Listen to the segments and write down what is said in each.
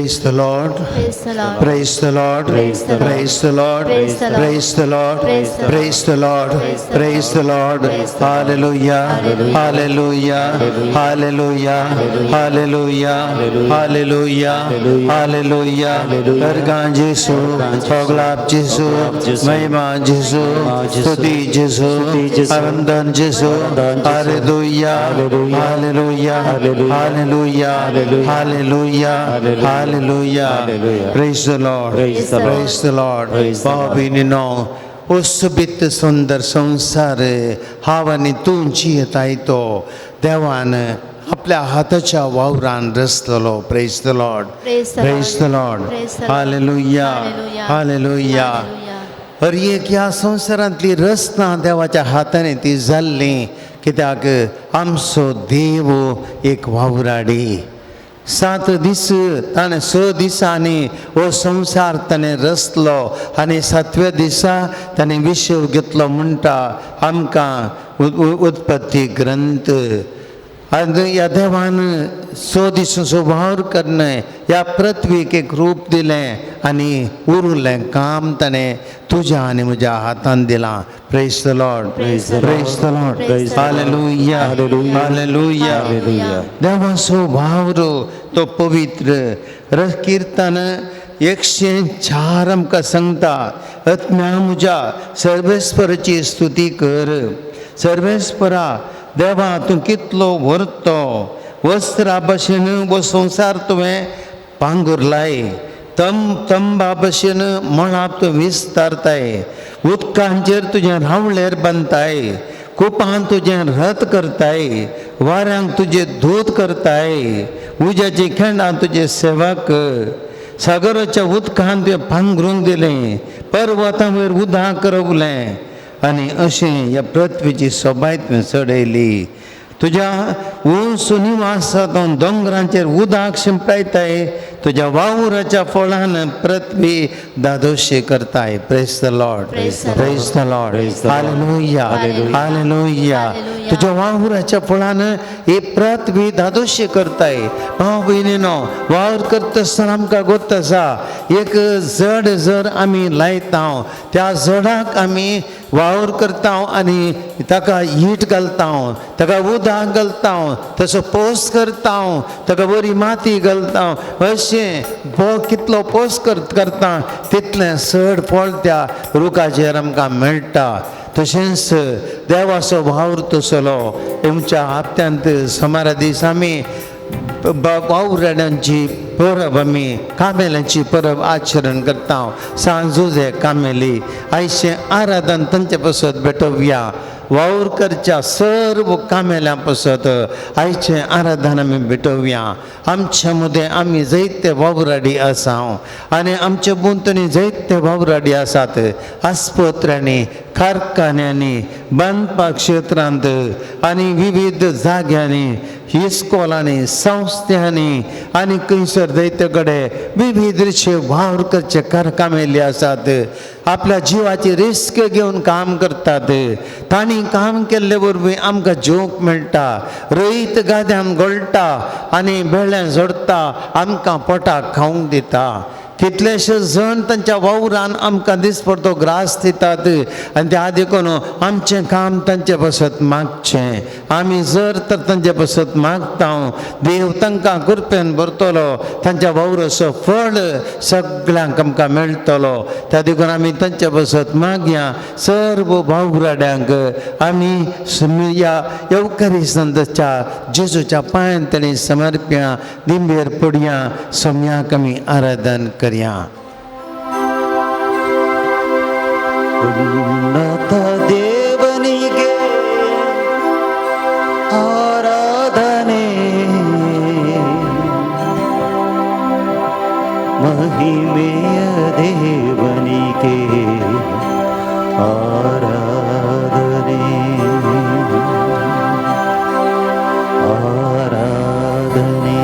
Praise the Lord. Praise the Lord. Praise the Lord. Praise the Lord. Praise the Lord. Praise the Lord. Praise the Lord. Praise the Lord. Praise the Lord. Praise the Lord. Hallelujah. Hallelujah. Hallelujah. Hallelujah. Hallelujah. Hallelujah. Ergan Jesu, Paglap Jesu, Mahima Jesu, Stuti Jesu, Arandan Jesu. Hallelujah. Hallelujah. Hallelujah. Hallelujah. Hallelujah. Praise the Lord. Praise the Lord. Praise the Lord. भाविनो उस्बित सुंदर संसार हावानी तुंची येतायतो देवान आपल्या हाताच्या वावरान रचलेलो. Praise the Lord. Praise the Praise the Lord. Praise the Lord. Hallelujah. Hallelujah. हर एक ह्या संसारांतली रचना देवाच्या हाताने ती जाल्ली कित्याक आमचो देव एक वावराडी. 7 दीस ताणें 6 दिसांनी हो संसार ताणें रचलो आनी 7व्या दिसा ताणें विशव घेतलो म्हणटा आमकां उत्पत्ती ग्रंथ. आनी ह्या देवान 6 दिसांचो वावर करणे ह्या पृथ्वीक एक रूप दिलें आनी उरिल्लें काम ताणें तुज्या आनी म्हज्या हातान दिलां. Praise the Lord. Praise the Lord. Hallelujah. Hallelujah. देवाचो वावर तो पवित्र. कीर्तन 104 आमकां सांगता आत्म्या म्हज्या सर्वेस्पराची स्तुती कर. सर्वेस्परा देवा तूं कितलो व्हरतो. वस्त्रा भशेन वो संवसार तुवें पांगुरलाय. तंबा भशेन मळाप तूं विस्तारताय. उदकांचेर तुजें रावळेर बांदताय. कुपान तुजें रथ करताय. वाऱ्यांक तुजें दूत करताय. उज्याची खेळां तुजे सेवक. सागराच्या उदकान तुवें पांघरूंक दिलें. पर्वतां वयर उदक रवलें आनी अशें ह्या पृथ्वीची सोबाय तुवें चडयली. तुज्या उंच निवासांतून दोंगरांचेर उदक शिंपडायताय. तुज्या वावराच्या फळान पृथ्वी दादोशी करताय. Praise the Lord. Praise the Lord. Hallelujah. Hallelujah. तुज्या वावराच्या फळान ही पृथ्वी दादोशी करताय. भाव भयणीनो वावर करता आसतना आमकां गोत आसा एक जड जर आमी लायता त्या जडाक आमी वावर करता आनी ताका हीट घालता ताका उदक घालता तसो पोस करता ताका बरी माती घालता. अशें कितलो पोस करता तितलें चड फळ त्या रुखाचेर आमकां मेळटा. तशेंच देवाचो वावर तसलो. आमच्या हप्त्यांत सोमारा दीस आमी वावराड्यांची परब आमी कामेल्यांची परब आचरण करता. सांजुजे कामेली आयचें आराधन तांचे पासत भेटोवया. वावर करच्या सर्व कामेल्यां पासत आयचें आराधन आमी भेटोवया. आमच्या मदें आमी जायते वावराडी आसा आनी आमच्या बुंतनी जायते वावराडी आसात. आस्पत्र्यांनी कारखान्यांनी बांदपा क्षेत्रांत आनी विविध जाग्यांनी इस्कॉलांनी संस्थांनी आनी खंयसर जायते कडेन विविध रितीचे वावर करचे कामेले आसात. आपल्या जिवाची रिस्क घेवन काम करतात. तांणी काम केल्ले वरवीं आमकां जेवंक मेळटा. रयत गाद्यान गळटा आनी बेळ्ळें झडटा आमकां पोटाक खावंक दिता. कितलेशे जण तांच्या वावरान आमकां दिसपडतो ग्रास दितात आनी त्या देखून आमचें काम तांचे पासत मागचें. आमी जर तर तांचे पासत मागता देव तांकां कृपेन भरतलो. तांच्या वावराचो फळ सगळ्यांक आमकां मेळटलो. त्या देखून आमी तांचे पासत मागया. सर्व वावराड्यांक आमी ह्या येवकारी संताच्या जेजूच्या पांयान ताणी समर्प्या. दिंबेर पडया. सोम्याक आमी आराधन करया. उन्नत देवनिगे आराधने महिमेय देवनिगे आराधने आराधने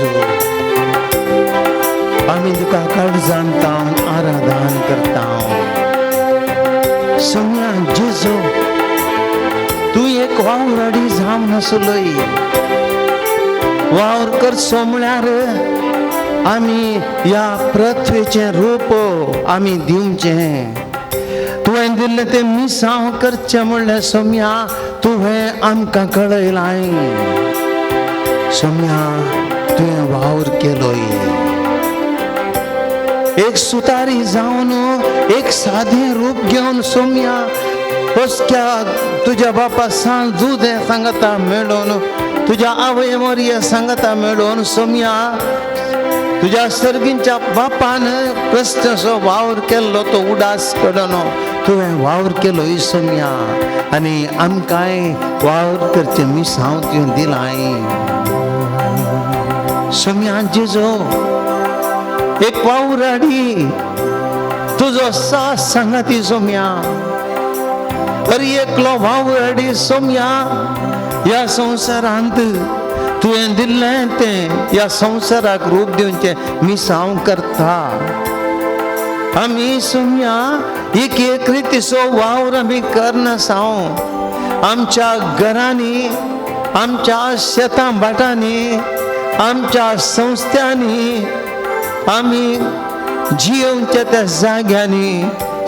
जेजू आम्ही तुका काळजांता आराधन करता सोम्या जेजू तू एक वावराडी जावन नासलोय वावर कर सोमळ्यार आम्ही या पृथ्वीचे रूप आम्ही दिवचे तुवें दिल्ले ते मिसांव करचे म्हणले सोम्या तुवें आमकां कळयलाय सोम्या तुवें वावर केलोय एक सुतारी जावन एक साधे रूप घेवन सोम्या पोसक्या तुझ्या बापा सांग दूध सांगता मेळोन तुझ्या आवय मोरये सांगता मेळोन सोम्या तुझ्या सर्गींच्या बापान कसो वावर केल्लो तो उडास कडनो तुवें वावर केलो सोम्या आनी आमकांय वावर करचे मिसांव तुवें दिलाय सोम्या जेजो एक वावराडी तुजो साथ सांगाती सोम्या अरे एकलो वावराडी सोम्या या संवसारांत तुवें दिल्लें तें या संवसाराक रूप दिवचें मिसांव करता आमी सोम्या एक रितीचो वावर आमी करना साव आमच्या घरांनी आमच्या शेतां भाटांनी आमच्या संस्थांनी आमी जियोवच्या त्या जाग्यांनी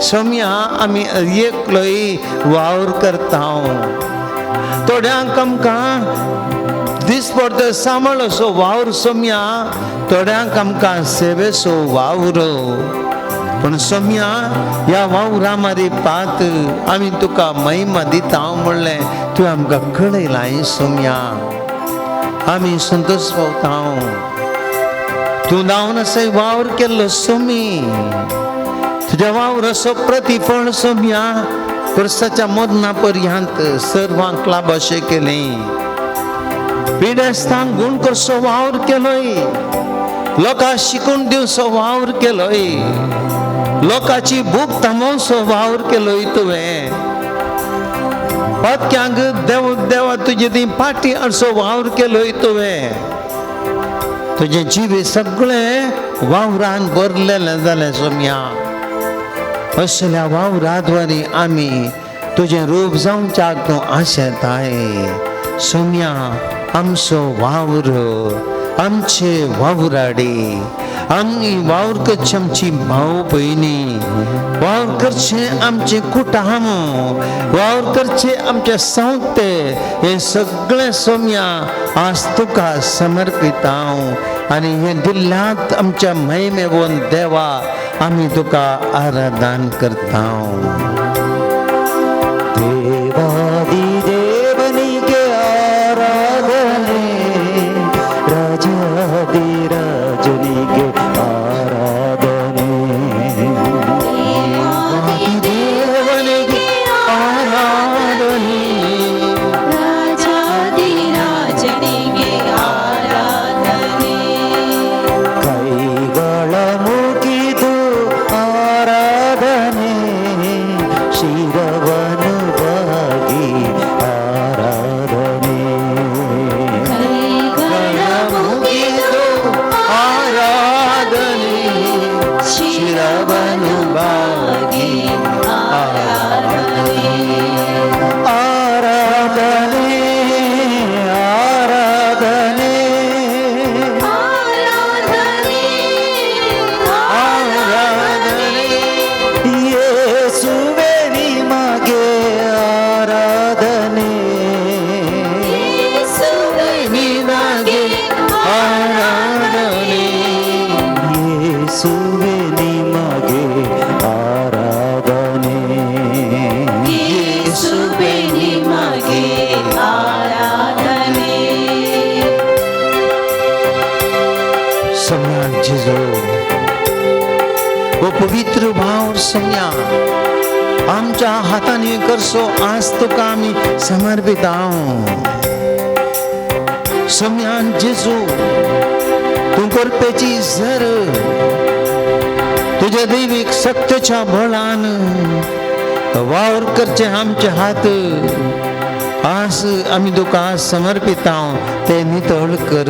सोम्या आमी एकलोय वावर करता थोड्यांक आमकां दिसपडतो सांबाळसो वावर सोम्या थोड्यांक आमकां सेवेचो वावर पण सोम्या या वावरा मारी पात आमी तुका महिमा दिता म्हणलें तुवें आमकां कळयलाय सोम्या आमी संतोश पावता तूं जावन असो वावर केल्लो सोमी तुज्या वावराचो प्रतिफळ सोम्या वर्साच्या मदना पर्यंत सर्वांक लाभशें केलें पिडेस्तांक गुण करसो वावर केलोय लोकां शिकून दिवचो वावर केलोय लोकांची भूक थांबोवचो वावर केलोय तुवें पत्क्यांक देवा तुजे ती पाटी हाडचो वावर केलोय तुवें तुजें जिवी सगळें वावरान भरलेलें जालें सोम्या असल्या वावराद्वारे आमी तुजें रूप जावच्याक तूं आशेताय सोम्या आमचो वावर आमचे वावराडे आमी वावर करचे आमची भाव भयणी वावर करचे आमचे कुटुंब वावर करचे आमचे संवते हे सगळे सोम्या आज तुका समर्पित आनी हे दिल्ल्यात आमच्या महिमेवून देवा आमी तुका आराधन करता देवादी देवनिके आराधने राजादी राजनिके आराधने देवनिके आराधने राजादी राजनिके आराधने ಕೈಗಳ ಮುಗಿದು ಆರಾಧನೆ ಶಿರವನು ಬಾಗಿ ಆರಾಧನೆ ಕೈಗಳ ಮುಗಿದು ಆರಾಧನೆ ಶಿರವನು ಬಾಗಿ ಆರಾಧನೆ ಆರಾಧನೆ ಆರಾಧನೆ ಆರಾಧನೆ ಆರಾಧನೆ ಯೇಸುವೆ ನಿಮಗೆ ಆರಾಧನೆ ಯೇಸುವೆ ನಿನಗೆ ಆರಾಧನೆ ಯೇಸುವೆ ನಿಮಗೆ ಆರಾಧನೆ ಯೇಸುವೆ ನಿಮಗೆ ಆರಾಧನೆ सोम्या जेजो ओ पवित्र भाव सोम्या आमच्या हातांनी करसो आज तुका आमी समर्पित सोम्या जेजू तूं करपेची झर तुझ्या दैवीक सत्तेच्या बळान वावर करचे आमचे हात आज आम्ही तुका समर्पित हांव ते नितळ कर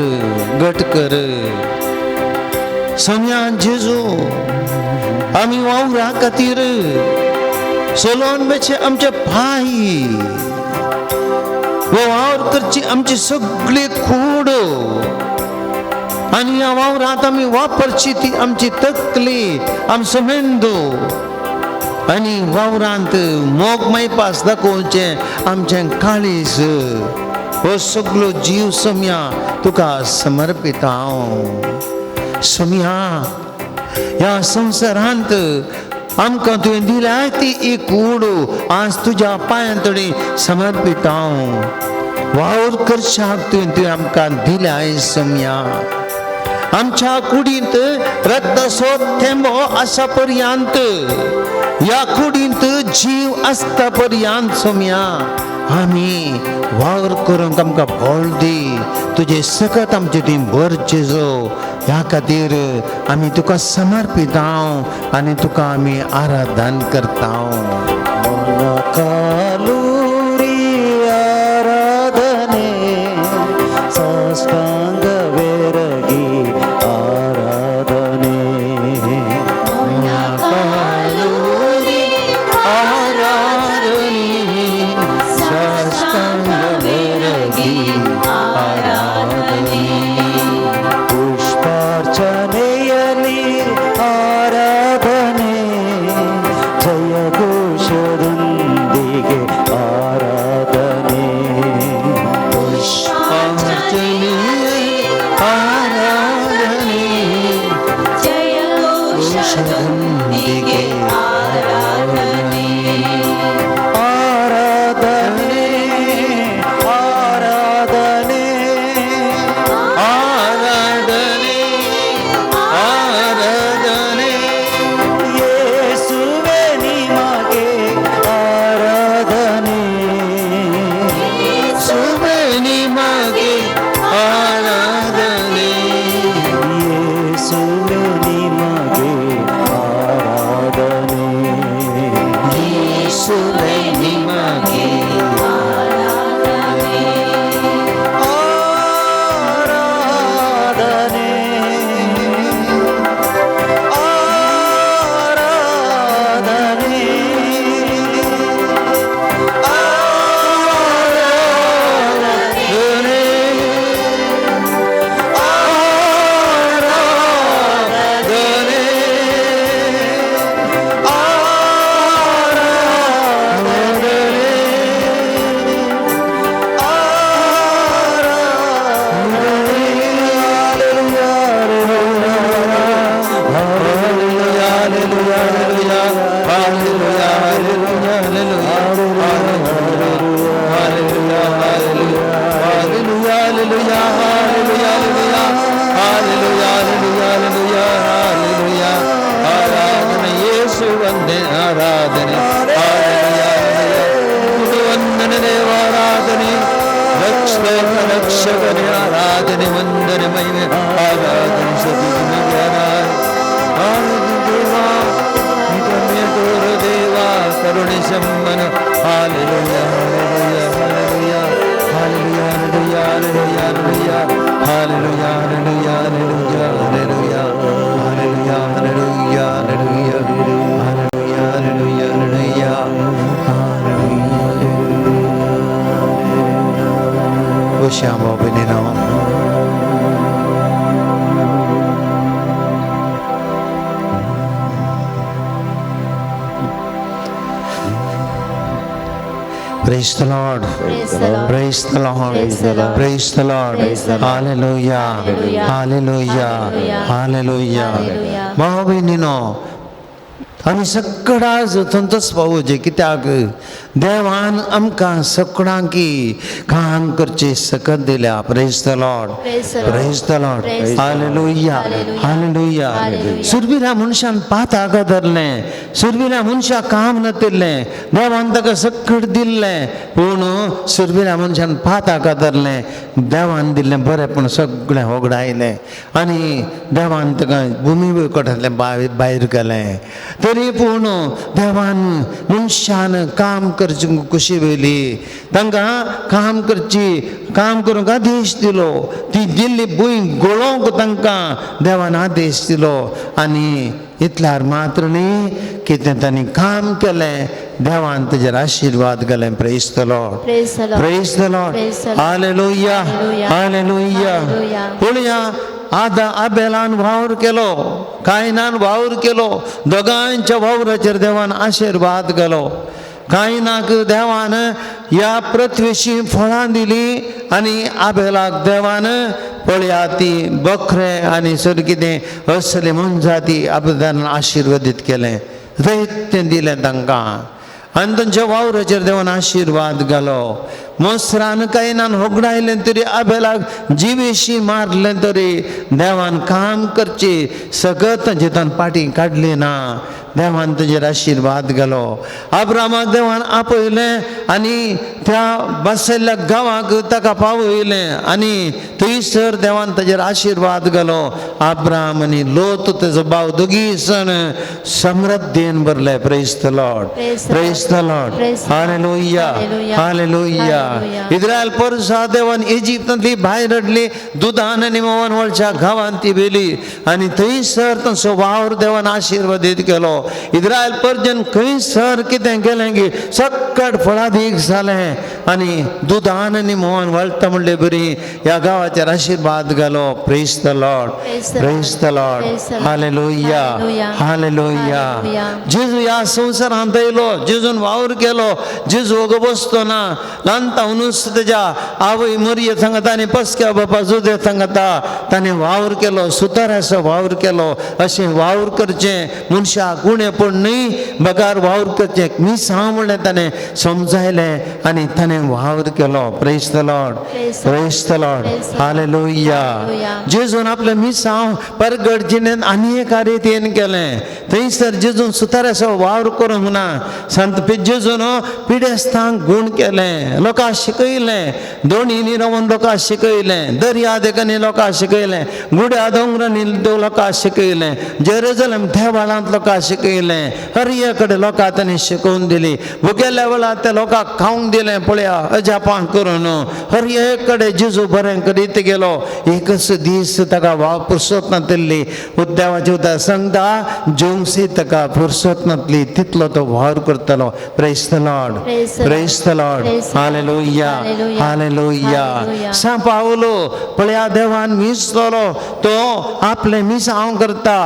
घट कर सोम्या जेजू आम्ही वावरा खातीर सोलोन बेचे आमचे पाय वावर करची आमची सगळी कूड आणि या वावरात आम्ही वापरची ती आमची तकली आमचो मेंदू आणि वावरांत मोग मायपास दाखोवचे आमचे काळीज हो सगळो जीव सोम्या तुका समर्पित हांव सोम्या ह्या संवसारांत आमकां तुवें दिल्या ती एक कूड आज तुज्या पांयांतडी समर्पित हांव वावर करशाक तुवें आमकां दिल्या सोम्या आमच्या कुडींत रक्तसो थेंबो आसा पर्यंत या कुडींत जीव आसता पर्यंत सोम्या आमी वावर करूंक आमकां बळ दी तुजे सकत आमचे ती भर जेजो ह्या खातीर आमी तुका समर्पित हांव आनी तुका आमी आराधन करता कालुरी आराधने साष्टांग वेरगी आराधने पुष्पार्चनेयली आराधने जय घोषदೊಂದಿಗೆ आराधने पुष्पार्चने आराधने जय घोषदೊಂದಿಗೆ आराधने आराधने आराधने आराधने आराधने ಯೇಸುವೆ ನಿಮಗೆ ಆರಾಧನೆ ಸುಬೆ ನಿಮಗೆ ಆರಾಧನೆ ಯೇಸುವೆ ನಿಮಗೆ ಆರಾಧನೆ ಸುಬೆ ನಿಮಗೆ ಆರಾಧನೆ ಆರಾಧನೆ ಆರಾಧನೆ ವಂದನೆ ದೇವಾರಾಧನೆ ರಕ್ಷಕನೇ ಆರಾಧನೆ ವಂದನೆ ಮಹಿಮೆ ಆರಾಧನೆ ಸತಿಗೆ ಆರಾಧನೆ ದೇವಾ ನಿಜಮೇ ತೋರ ದೇವಾ ಕರುಣೆ ಸಮ್ಮನ hallelujah hallelujah hallelujah hallelujah hallelujah hallelujah hallelujah hallelujah hallelujah hallelujah Possiamo venire Praise the Lord. Praise the Lord. Praise the Lord. Praise the Lord. Praise the Lord. Praise the Lord. Hallelujah. Hallelujah. Hallelujah. Hallelujah. Hallelujah. भावभयणीनो आमी सगळा जतनच पावोचे कित्याक देवान आमकां सगळ्यांकी काम करचे सकत दिल्या praise the Lord Praise the Lord. Praise the Lord Praise the Lord. Hallelujah Hallelujah. Hallelujah Hallelujah. सुरविल्या मनशान पाताक धरलें सुरविल्या मनशाक काम नातिल्लें देवान ताका सकट दिल्लें पूण सुरबिऱ्या मनशान पाता कातरलें देवान दिल्लें बरेंपण सगळें होगडायलें आनी देवान ताका भुमी कोठांतलें भायर गेलें तरी पूण देवान मनशान काम करची कशी वयली तांकां काम करूंक आदेश दिलो ती दिल्ली भूंय गळोवंक तांकां देवान आदेश दिलो आनी इतल्यार मात्र न्ही की तांणी काम केलें देवान ताजेर आशिर्वाद घालें praise the Lord Praise the Lord. Praise the Lord Praise the Lord. Hallelujah Hallelujah. Hallelujah Hallelujah. पळया आबेलान वावर केलो कायनान वावर केलो दोगांच्या वावराचेर देवान आशिर्वाद घालो कायनाक देवान ह्या पृथ्वीची फळां दिली आनी आबेलाक देवान पळया ती बकरे आनी सर कितें असले मनजाती आबेलान आशिर्वादीत केलें दैत्य दिलें तांकां आनी तांच्या वावराचेर देवान आशिर्वाद घालो मोसरान कायनान होगडायलें तरी आबेलाक जिवेशी मारलें तरी देवान काम करची सगळं तांचे तान फाटीं काडली ना देवान ताजेर आशिर्वाद घालो अब्रामाक देवान आपयलें आनी त्या बसयल्ल्या गांवाक ताका पावयलें आनी थंयसर देवान ताजेर आशिर्वाद घालो अब्राम आनी लोत तेजो भाव दोगी जण समृद्धीन भरले praise the Lord praise the Lord hallelujah hallelujah Israel परसा देवान इजिप्तांतली भायर हाडली दुदान आनी मोवन वळच्या गांवांत ती व्हेली आनी थंयसर तांचो वावर देवान आशिर्वादीत केलो इस्रायल परजन खंयसर कितें केलें की सकट फळादीक जालें आनी दुदान आनी मोवन वळटा म्हणले बरी ह्या गांवाचेर आशिर्वाद घालो praise the Lord praise the Lord hallelujah hallelujah जेजू ह्या संवसारांत येयलो जेजून वावर केलो जेजू ओगो बसतो ना ल्हानतावनूच तेज्या आवय मरये सांगता आनी पस्क्या बापा जुदे सांगता ताणें वावर केलो सुताराचो वावर केलो अशें वावर करचें मनशाक उणेपण न्ही बगार वावर करचें मिसांव म्हणलें ताणें समजायलें आनी ताणें वावर केलो praise the Lord praise the Lord hallelujah जेजून आपलें मिसांव परगट जिणेंत आनी एका रितीन केलें थंयसर जेजून सुताराचो वावर करूंक ना संत जेजून पिडेस्तांक गूण केलें लोकांक शिकयलें दोणींनी रावन लोकांक शिकयलें दर्या देगांनी लोकांक शिकयलें गुड्या दोंगरांनी लोकांक शिकयलें जेरुजलेम देवाळांत लोकांक शिकयलें हर एक कडेन लोकांक ताणें शिकोवन दिली भुकेल्या वेळार त्या लोकांक खावंक दिलें पळया अजापां करून हर एक कडेन जेजू बरें करीत गेलो एकच दीस ताका वाव फुरसत नासली देवाचे उतर सांगता जोंगसी ताका फुरसत नासली तितलो तो वावर करतलो praise the Lord praise the Lord hallelujah hallelujah सा पावलो पळया देवान मिसलो तो आपले मिसांव करता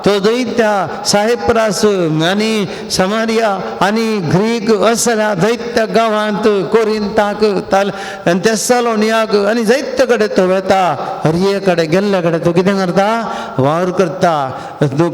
तो दैत्या सायप्रास आनी समारिया आनी ग्रीक असल्या दैत्य गांवांत कोरिंताक तेसलोनियाक आनी जायते कडेन तो वेता हर एक कडेन गेल्ले कडेन तो कितें करता वावर करता तो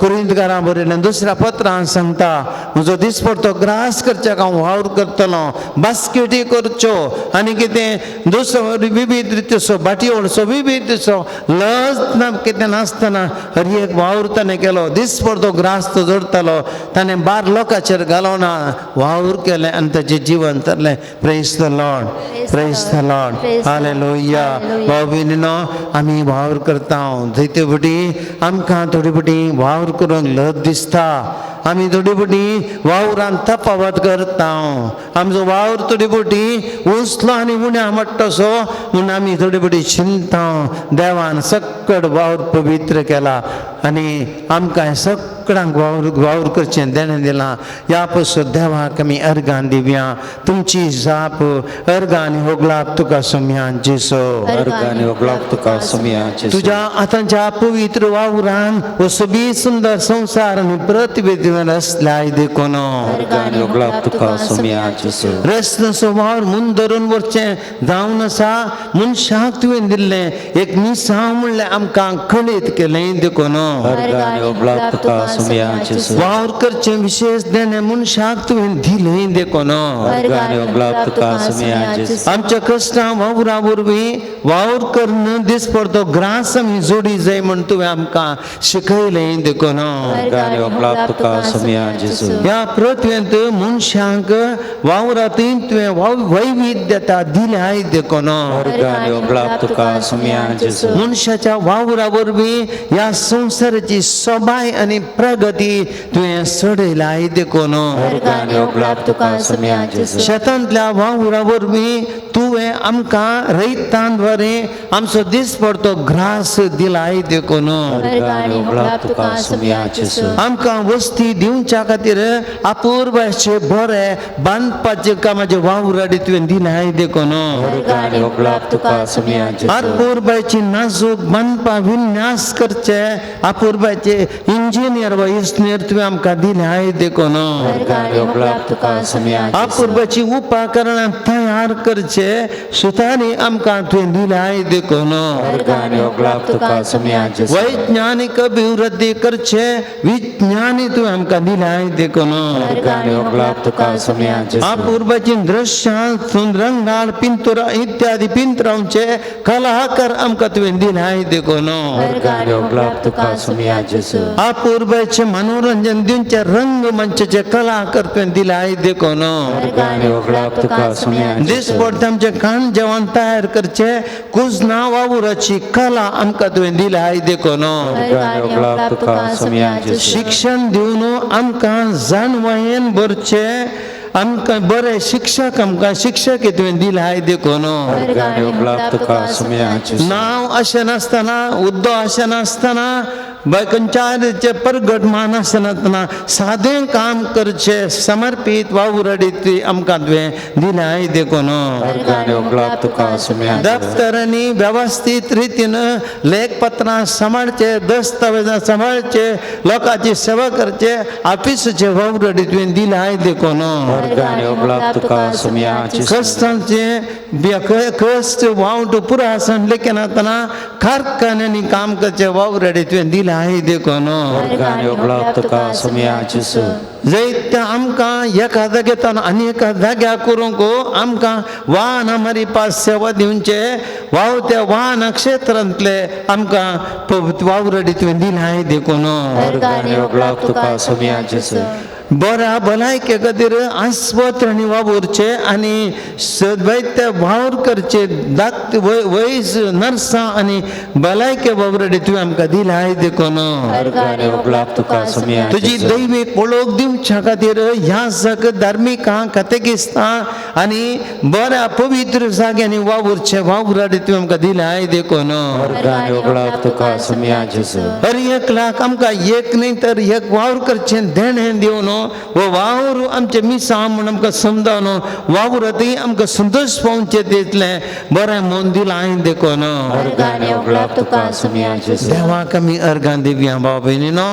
कोरिंतकारां बरयलें दुसऱ्या पत्रांत सांगता म्हजो दिसपडटो ग्रास करच्याक हांव वावर करतलो बास्केटी करच्यो आनी कितें दुसरो विविध रितीचो बाटयोळचो विविधसो लज कितें नासतना हर एक वावर ताणें केलो दिसपडटो ग्रास तो जोडतालो ताणें बार लोकांचेर घालोना वावर केलें आनी ताचें जीवन तरलें praise the Lord praise the Lord hallelujah भाव भयणीनो आमी वावर करता जायते फावटी आमकां थोडी फावटी वावर करूंक लज दिसता आमी थोडी फावटी वावरान तफावत करता आमचो वावर थोडी फावटी उसलो आनी उण्या मट्टसो म्हूण आमी थोडी फावटी चिंता देवान सकट वावर पवित्र केला आनी आमकां सकळांक वावर करचें देणें दिलां ह्या पासून देवाक आमी अर्गां दिवया तुमची जाप अर्गां आनी होगलाप तुका सोम्यान जेसो अर्गां आनी होगलाप तुका सोम्यान जेसो तुज्या आतांच्या पवित्र वावरान हो सोबी सुंदर संवसार आनी पृथ्वी रचल्याय देखून अर्गां आनी होगलाप तुका सोम्यान जेसो रचनाचो वावर म्हूण धरून वरचें जावन आसा मनशाक तुवें दिल्लें एक मिसांव म्हणलें आमकां खणीत केलें देखून अर्गां आनी होगलाप तुका सुमियाचेसु वावर करचे विशेष देणे मनशाक तुवें दिलंय देखून वर्गाने उगलाब तुका सुमियाचेसु आमच्या कष्टां वावरा वरवीं वावर करून दीस पडतो ग्रास आमी जोडी जाय म्हण तुवें आमकां शिकयलें देखून वर्गाने उगलाब तुका सुमियाचेसु ह्या पृथ्वेंत मनशांक वावरांतय तुवें वैविध्यता दिल्याय देखून वर्गाने उगलाब तुका सुमियाचेसु मनशाच्या वावरा वरवीं ह्या संवसाराची सोबाय आनी प्रगती तुवें सडयलाय देखून वर्गाने उगलाब तुका सुमियाचेसु शेतांतल्या वावरा वरवीं तुवें आमकां रैतांद्वारे आमचो दीस पडतो ग्रास दिलाय देखून वर्गाने उगलाब तुका सुमियाचेसु आमकां वस्ती दिवच्या खातीर अपूर्वाचे बरे बांदपाचे कामाचे वावराडी तुवें दिलाय देखून वर्गाने उगलाब तुका सुमियाचेसु अपूर्वाची नाजूक बांदपा विन्यास करचे अपूर्वाचे इंजिनियर वा इस्नेर तुवें आमकां दिलाय देखून वर्गाने उगलाब तुका सुमियाचेसु अपूर्वाची उपकरणां तयार करचे सुतारी आमकां तुवें दिलाय देखून वर्गाने उगलाब तुका सुमियाचेसु वैज्ञानिक अभिवृद्धी करचे विज्ञानी तुवें आमकां दिलाय देखून वर्गाने उगलाब तुका सुमियाचेसु अपूर्वाची दृश्यां रंगाळ पिंतुरा इत्यादी पिंतरांचे कलाकार आमकां तुवें दिलाय देखून वर्गाने उगलाब तुका सुमियाचेसु अपूर्वाचे मनोरंजन दिवचे रंगमंचाचे कलाकार तुवें दिलाय देखून वर्गाने उगलाब तुका सुमियाचेसु दीस पडटा आमचे खाण जेवण तयार करचे कुजना वावुराची कला आमकां तुवें दिलाय देखून वर्गाने उगलाब तुका सुमियाचेसु शिक्षण दिवन आमकां जाणवयेन भरचे आमकां बरे शिक्षक आमकां शिक्षक तुवें दिलाय देखून वर्गाने उगलाब तुका सुमियाचेसु नांव अशें नासतना हुद्दो अशें नासतना खंयच्याचे परगट मान आसनातना सादें काम करचे समर्पीत वावुराडीत आमकां तुवें दिलाय देखून वर्गाने उगलाब तुका सुमियाचेसु दफ्तरांनी वेवस्थीत रितीन लेखपत्रां सांबाळचे दस्तावेजां सांबाळचे लोकांची सेवा करचे ऑफिसाचे वावुराडी तुवें दिलाय देखून वर्गाने उगलाब तुका सुमियाचेसु कष्टांचे कष्ट वावट पुरो आसन लेखनातना कारखान्यांनी काम करचे वावराडी तुवें दिलाय देखून वर्गाने उगलाब तुका सुमियाचेसु जैत आमकां एका जाग्यान आनी एका जाग्यार करूंक आमकां वाहन आमारी पास सेवा दिवचे वाव त्या वाहन क्षेत्रांतले आमकां वावराडी तुवें दिलाय देखून वर्गाने उगलाब तुका सुमियाचेसु बऱ्या भलायके खातीर आस्पत्रांनी वावरचे आनी वैद्य वावर करचे वैज नर्सां आनी भलायके वावराडी तुवें आमकां दिलाय देखून वर्गाने उगलाब तुका सुमियाचेसु तुजी दैवीक ओळख दिवच्या खातीर ह्या जग धार्मिकां कथेकिस्तां आनी बऱ्या पवित्र जाग्यांनी वावरचे वावराडी तुवें आमकां दिलाय देखून वर्गाने उगलाब तुका सुमियाचेसु हर एक लाख आमकां एक न्ही तर एक वावर करचें देणें दिवन वो वावर आमचे मिसा म्हूण आमकां समजावन वावरांतय आमकां संतोश पावचे दितलें बरें मन दिलां हांवें देखून वर्गाने उगलाब तुका सुमियाचेसु देवाक आमी अर्गां दिवया भाव भयणीनो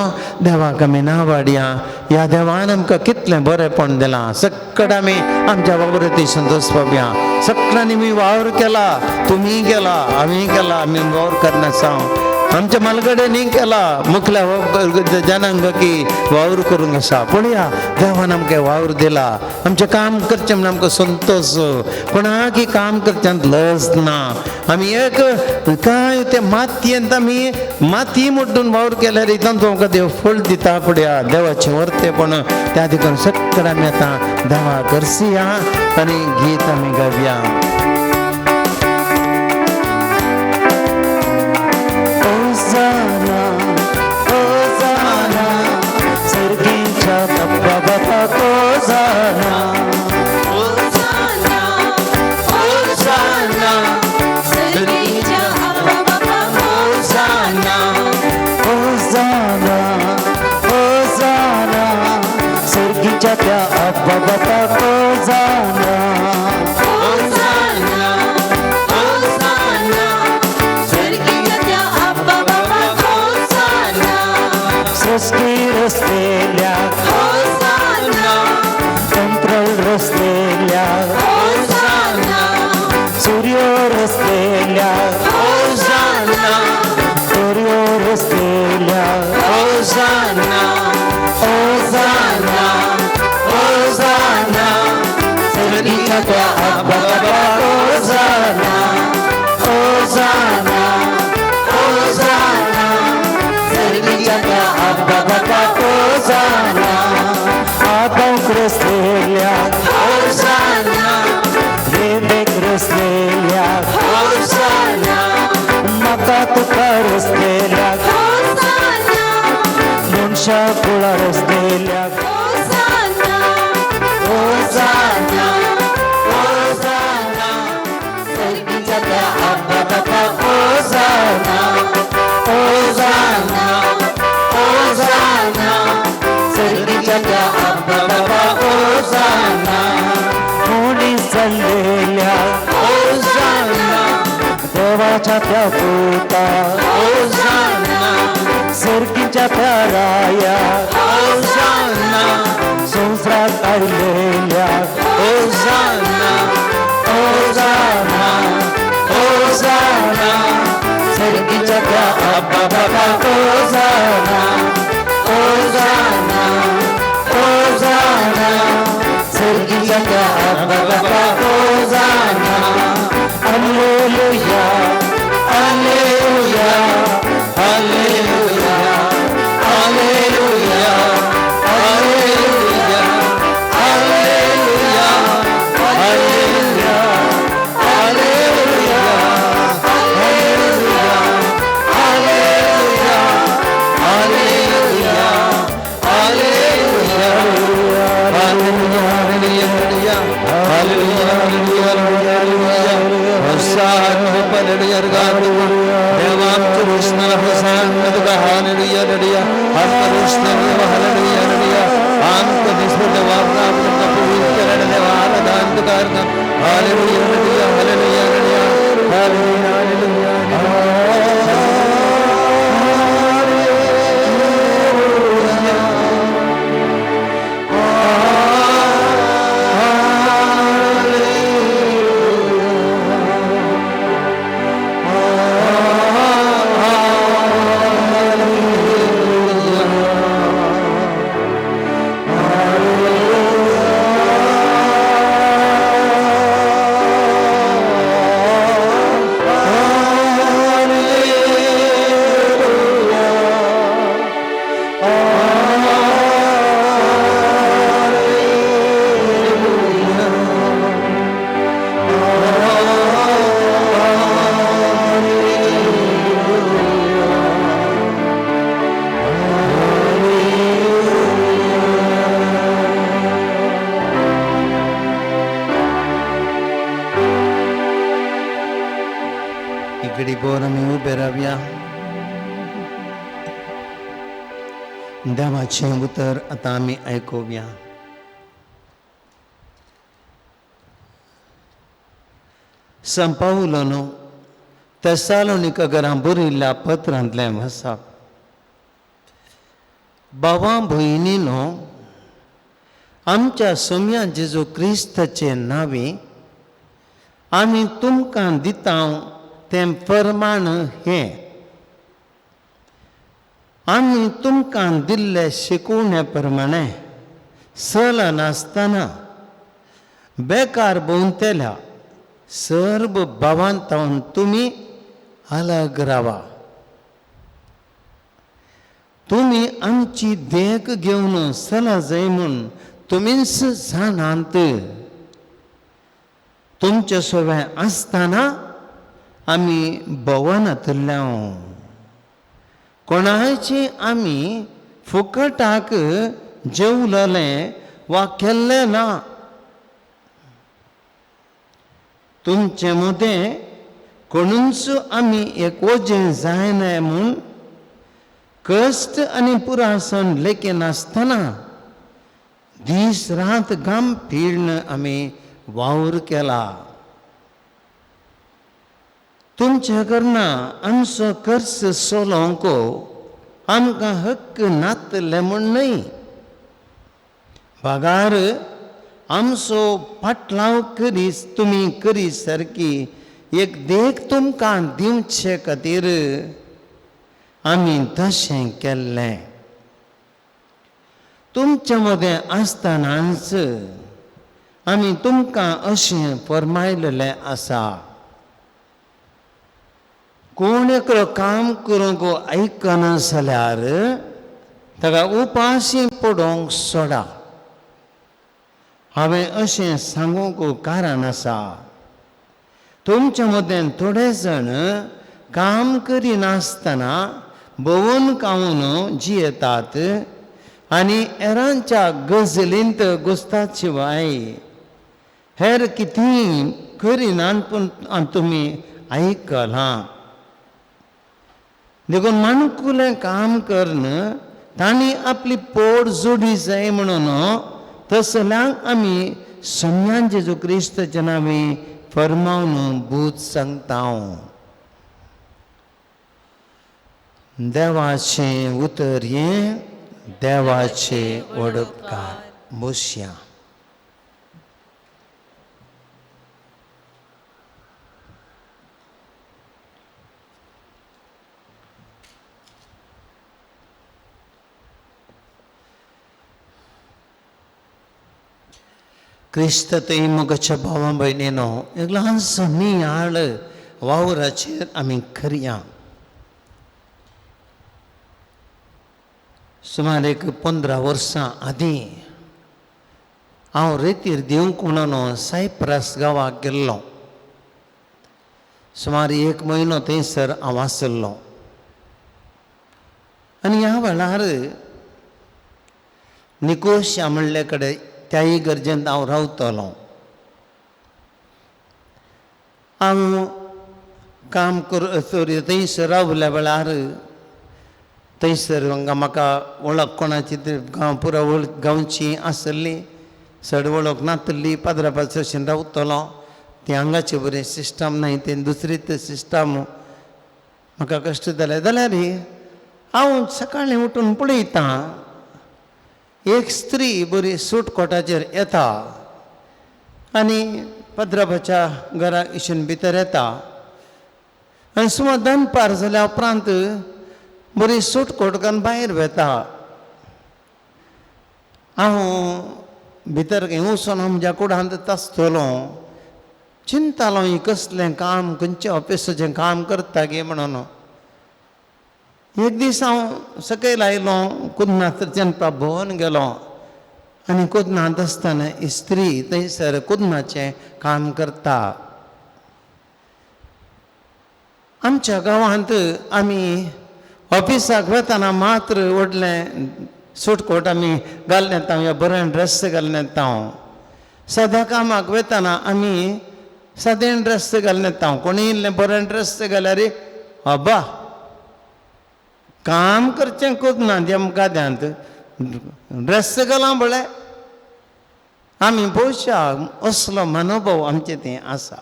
देवाक आमी नावाडया ह्या देवान आमकां कितलें बरेंपण दिलां सक्कड आमी आमच्या वावरांतय संतोश पावया सक्कलांनी मी वावर केला तुमी केला आमी केला आमी वावर करनासा आमच्या मालगड्यांनी केला मुखल्या जनांक की वावर करूंक आसा पळया देवान आमकां वावर दिला आमचें काम करचें म्हण आमकां संतोश कोणाकी काम करच्यांत लज ना आमी एक काय ते मातयेंत आमी माती मोडून वावर केल्यार तांचो आमकां देव फळ दिता पळया देवाचें वर्तेपण त्या देखून सक्कड आमी आतां देवाक करसिया आनी गीत आमी गावया Hosanna, रसलेल्या होसाना म्हाका तुका रसलेल्या होसाना मनशा कुळा रसलेल्या होसाना होसाना होसाना सर्गीच्या त्या अब्बा बाबा होसाना होसाना होसाना सर्गीच्या त्या अब्बा बाबा होसाना कोणी चाललेल्या होसाना देवाच्या त्या पुता होसाना सर्गीच्या त्या राया होसाना संसारात आलेल्या होसाना होसाना होसाना सर्गीच्या त्या अब्बा बाबा होसाना होसाना होसाना सर्गीच्या त्या अब्बा बाबा hosanna hallelujah hallelujah hallelujah hallelujah hallelujah hallelujah hallelujah hallelujah hallelujah hallelujah hallelujah hallelujah इकडे बोर आम्ही उभे राहूया. देवाचे उतर आता आम्ही ऐकूया. संपावलोनो तेसालोनिका घरां बरयल्ल्या पत्रांतले वसा. भावां भयणीनो, आमच्या सोम्या जेजू क्रिस्ताचे नावे आमी तुमकां दिता तें प्रमाण हें. आमी तुमकां दिल्ले शिकवणे प्रमाणे सल नासतना बेकार भोंवतेल्या सर्व भावांतावन तुमी अलग रावा. तुमी आमची देख घेवन चला जाय म्हूण तुमीच जाणांत. तुमचे सोबे आसतना आमी भवनांतल्या कोणाची आमी फुकटाक जेवलेले वा केल्ले ना. तुमचे मदें कोणूच आमी एकवजें जायना म्हूण कश्ट आनी पुरासन लेके नासतना दीस रात घाम फिरण आमी वावर केला. तुमच्या कारणां आमचो खर्च चलोवंक आमकां हक्क नातले म्हूण न्हय. पगार आमचो पाटलाव करीस तुमी करी सारकी एक देख तुमकां दिवचे खातीर आमी तशें केल्लें. तुमचे मदें आसतनाच आमी तुमकां अशें फरमायलेलें आसा. कोण एकलो काम करूंक आयकना जाल्यार ताका उपाशी पडोवंक सोडा. हांवें अशें सांगूंक कारण आसा. तुमच्या मदें थोडे जण काम करिनासतना भोवून खावून जियेतात आनी हेरांच्या गजलींत घुसतात शिवाय हेर कितेंय करिनात पूण तुमी आयकलां. देखून माणकुलें काम करन तांणी आपली पोट जोडी जाय म्हणून तसल्यांक आमी सोम्यान जेजू क्रिस्ताच्या नांवी फरमावन बूत सांगता. देवाचें उतर हें देवाचे ओडपकार बसया. क्रिस्त ते मोगाच्या भावा भयणीनो, एक ल्हानसो नियाळ वावराचेर आमी करया. सुमार एक 15 वर्सां आदीं हांव रेतीर देवूंक म्हणून सायप्रस गांवाक गेल्लो. सुमार 1 म्हयनो थंयसर हांव आसल्लो. आनी ह्या वेळार निकोशा म्हणले कडेन त्या इगर्जेंत हांव रावतलो. हांव काम थंयसर रावल्या वेळार थंयसर म्हाका वळख कोणाची गांव पुरो गांवची आसली, चड वळख नासली. पाद्रापाच अशें रावतलो. तें हांगाचें बरें सिस्टम न्हय, तें दुसरें सिस्टम म्हाका कश्ट जालें जाल्यार हांव सकाळीं उठून पळयतां एक स्त्री बरी सूट कोटाचेर येता आनी पाद्रापाच्या घरा इशून भितर येता आनी सुमार दनपार जाल्या उपरांत बरी सूट कोट घालून भायर वता. हांव भितर वचून म्हज्या कुडांत आसतलो. चिंतालो ही कसलें काम, खंयचें ऑफिसाचें काम करता गे म्हणून. एक दीस हांव सकयल आयलो, कुदनाच्यान भोंवन गेलो आनी कुदनांत आसतना ही स्त्री थंयसर कुदनाचें काम करता. आमच्या गांवांत आमी ऑफिसाक वतना मात्र व्हडलें सूटकोट आमी घालून येता या बरें ड्रेस घालून येता. सद्या कामाक वतना आमी सादें ड्रेस घालून येता. कोणी इल्लें बरें ड्रेस घाल्यार अब्बा काम करचें कुदना देमकाद्यांत ड्रेस घाला बळे. आमी भोवशा असलो मनोभव आमचें तें आसा.